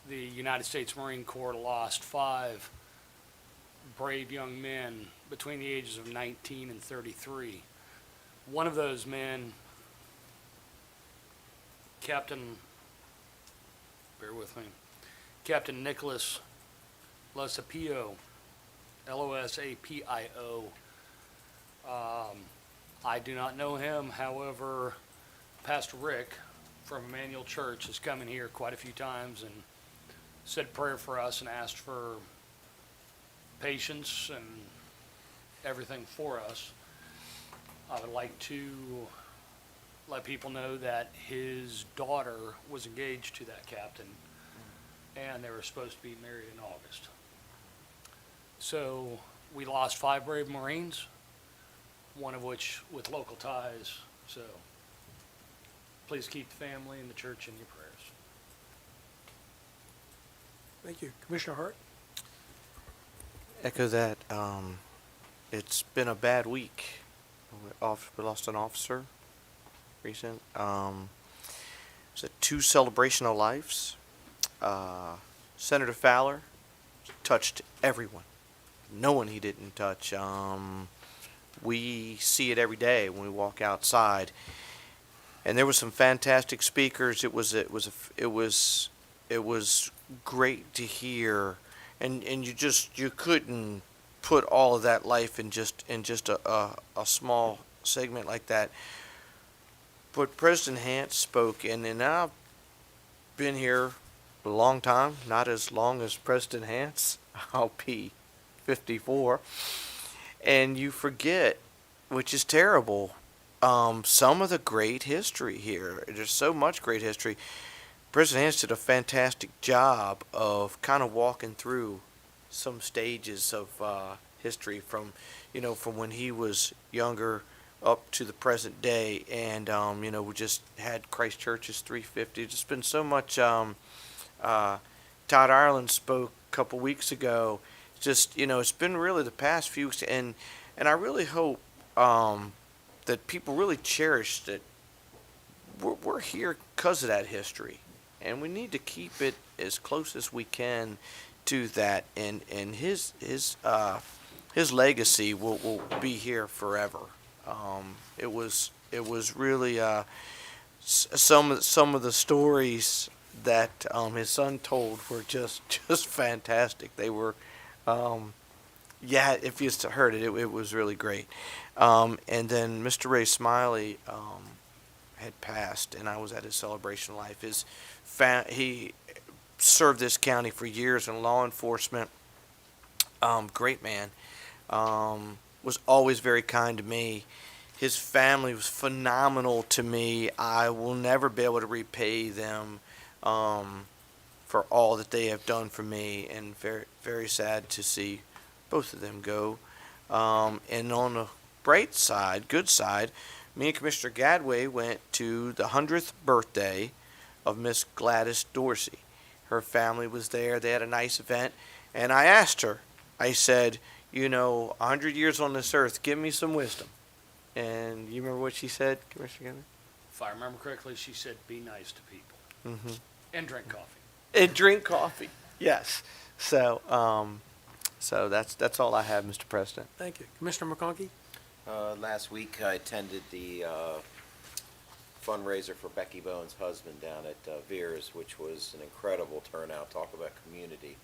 the United States Marine Corps lost 5 brave young men between the ages of 19 and 33. One of those men, Captain Nicholas Losapio, Losapio. I do not know him. However, Pastor Rick from Emmanuel Church has come in here quite a few times and said prayer for us and asked for patience and everything for us. I would like to let people know that his daughter was engaged to that captain, and they were supposed to be married in August. So we lost 5 brave Marines, one of which with local ties. So please keep the family and the church in your prayers. Thank you. Commissioner Hart. Echo that. It's been a bad week. We lost an officer recent. It's a 2 celebration of lives. Senator Fowler touched everyone. No one he didn't touch. We see it every day when we walk outside. And there were some fantastic speakers. It was great to hear, and you couldn't put all of that life in just a small segment like that. But President Hance spoke, and I've been here a long time, not as long as President Hance. I'll be 54, and you forget, which is terrible, some of the great history here. There's so much great history. President Hans did a fantastic job of kind of walking through some stages of history from, from when he was younger up to the present day. And, we just had Christ Church's 350. There's been so much. Todd Ireland spoke a couple weeks ago. Just, it's been really the past few weeks. And I really hope that people really cherish that we're here because of that history. And we need to keep it as close as we can to that, and his legacy will be here forever. It was really some of the stories that his son told were just fantastic. They were, if you heard it, it was really great. And then Mr. Ray Smiley had passed, and I was at his celebration of life. He served this county for years in law enforcement. Great man. Was always very kind to me. His family was phenomenal to me. I will never be able to repay them for all that they have done for me, and very, very sad to see both of them go. And on the bright side, good side, me and Commissioner Gadway went to the 100th birthday of Miss Gladys Dorsey. Her family was there. They had a nice event. And I asked her, I said, 100 years on this earth, give me some wisdom. And you remember what she said, Commissioner Gadway? If I remember correctly, she said, be nice to people. Mm-hmm. And drink coffee. And drink coffee, yes. So that's all I have, Mr. President. Thank you. Commissioner McConkey? Last week, I attended the fundraiser for Becky Bowen's husband down at Veers, which was an incredible turnout. Talk about community.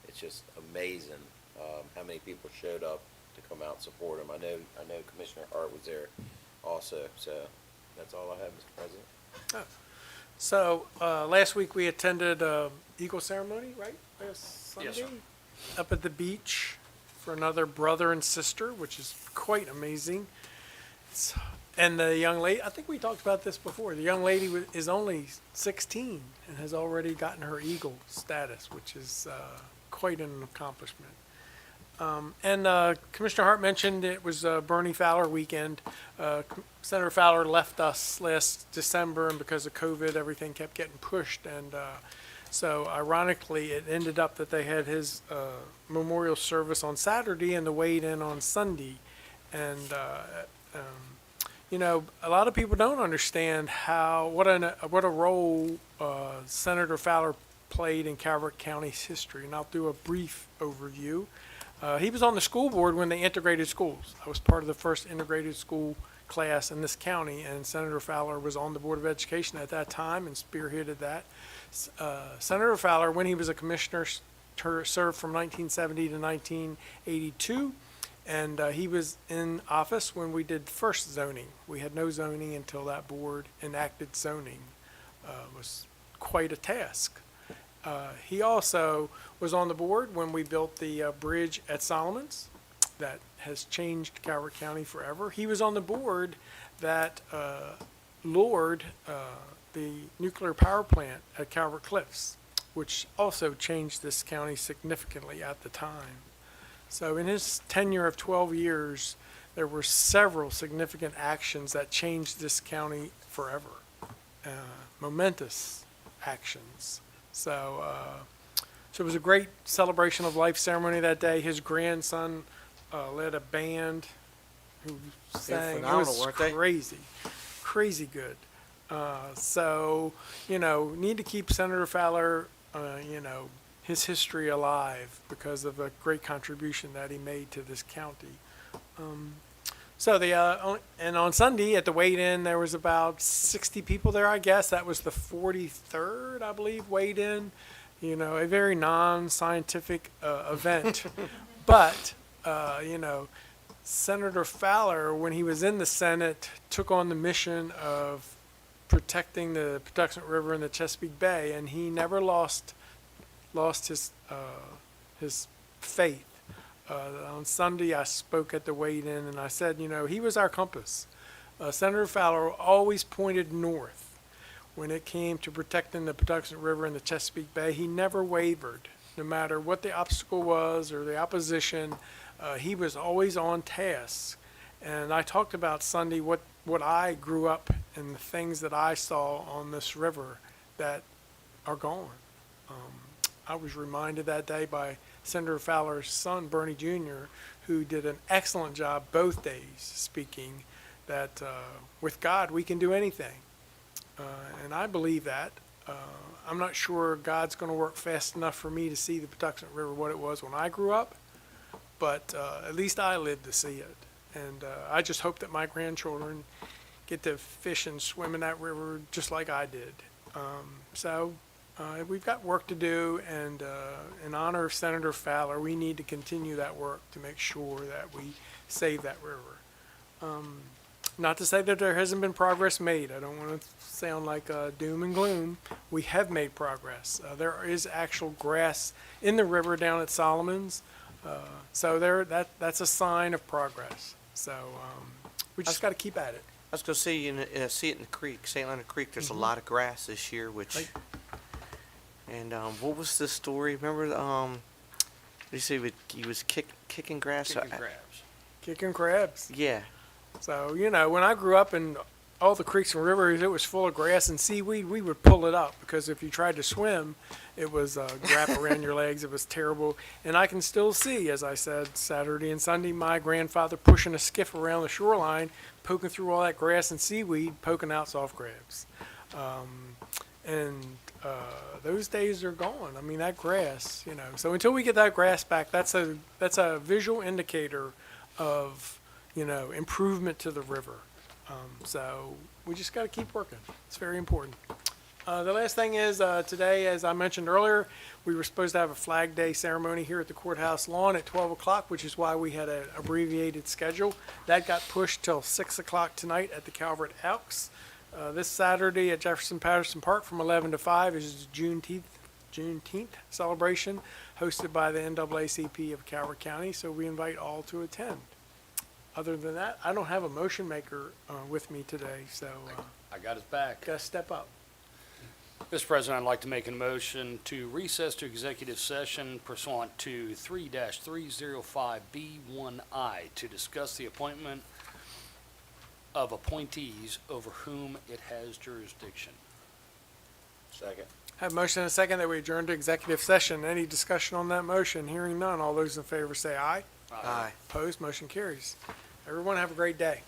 It's just amazing how many people showed up to come out and support him. I know Commissioner Hart was there also. So that's all I have, Mr. President. Oh. So last week we attended Eagle ceremony, right? Last Sunday? Yes, sir. Up at the beach for another brother and sister, which is quite amazing. And the young lady, I think we talked about this before, the young lady is only 16 and has already gotten her Eagle status, which is quite an accomplishment. And Commissioner Hart mentioned it was Bernie Fowler weekend. Senator Fowler left us last December, and because of COVID, everything kept getting pushed. And so ironically, it ended up that they had his memorial service on Saturday and the weighed-in on Sunday. And a lot of people don't understand what a role Senator Fowler played in Calvert County's history. And I'll do a brief overview. He was on the school board when they integrated schools. I was part of the first integrated school class in this county, and Senator Fowler was on the Board of Education at that time and spearheaded that. Senator Fowler, when he was a commissioner, served from 1970 to 1982, and he was in office when we did first zoning. We had no zoning until that board enacted zoning. It was quite a task. He also was on the board when we built the bridge at Solomon's that has changed Calvert County forever. He was on the board that lured the nuclear power plant at Calvert Cliffs, which also changed this county significantly at the time. So in his tenure of 12 years, there were several significant actions that changed this county forever, momentous actions. So it was a great celebration of life ceremony that day. His grandson led a band who sang. It was crazy good. Need to keep Senator Fowler, his history alive because of a great contribution that he made to this county. And on Sunday at the weighed-in, there was about 60 people there, I guess. That was the 43rd, I believe, weighed-in. A very non-scientific event. But, Senator Fowler, when he was in the Senate, took on the mission of protecting the Patuxent River and the Chesapeake Bay, and he never lost his faith. On Sunday, I spoke at the weighed-in, and I said, he was our compass. Senator Fowler always pointed north. when it came to protecting the Patuxent River and the Chesapeake Bay. He never wavered, no matter what the obstacle was or the opposition. He was always on task. And I talked about Sunday what I grew up and the things that I saw on this river that are gone. I was reminded that day by Senator Fowler's son, Bernie Jr., who did an excellent job both days speaking that with God we can do anything. And I believe that. I'm not sure God's going to work fast enough for me to see the Patuxent River what it was when I grew up, but at least I lived to see it. And I just hope that my grandchildren get to fish and swim in that river just like I did. So we've got work to do, and in honor of Senator Fowler, we need to continue that work to make sure that we save that river. Not to say that there hasn't been progress made. I don't want to sound like doom and gloom. We have made progress. There is actual grass in the river down at Solomon's. So that's a sign of progress. So we just got to keep at it. I was going to say, see it in the creek, St. Leonard Creek, there's a lot of grass this year, which, Right. and what was the story? Remember, you say he was kicking grass? Kicking crabs. Kicking crabs. Yeah. So, when I grew up in all the creeks and rivers, it was full of grass and seaweed. We would pull it up because if you tried to swim, it was wrap around your legs. It was terrible. And I can still see, as I said, Saturday and Sunday, my grandfather pushing a skiff around the shoreline, poking through all that grass and seaweed, poking out soft crabs. Those days are gone. I mean, that grass, So until we get that grass back, that's a visual indicator of, improvement to the river. So we just got to keep working. It's very important. The last thing is today, as I mentioned earlier, we were supposed to have a Flag Day ceremony here at the courthouse lawn at 12 o'clock, which is why we had an abbreviated schedule. That got pushed till 6 o'clock tonight at the Calvert Elks. This Saturday at Jefferson Patterson Park from 11 to 5 is the Juneteenth celebration hosted by the NAACP of Calvert County, so we invite all to attend. Other than that, I don't have a motion maker with me today, so I got his back. gotta step up. Mr. President, I'd like to make a motion to recess to executive session pursuant to 3-305B1I to discuss the appointment of appointees over whom it has jurisdiction. Second. Have a motion and a second that we adjourn to executive session. Any discussion on that motion? Hearing none, all those in favor say aye. Aye. Opposed, motion carries. Everyone have a great day.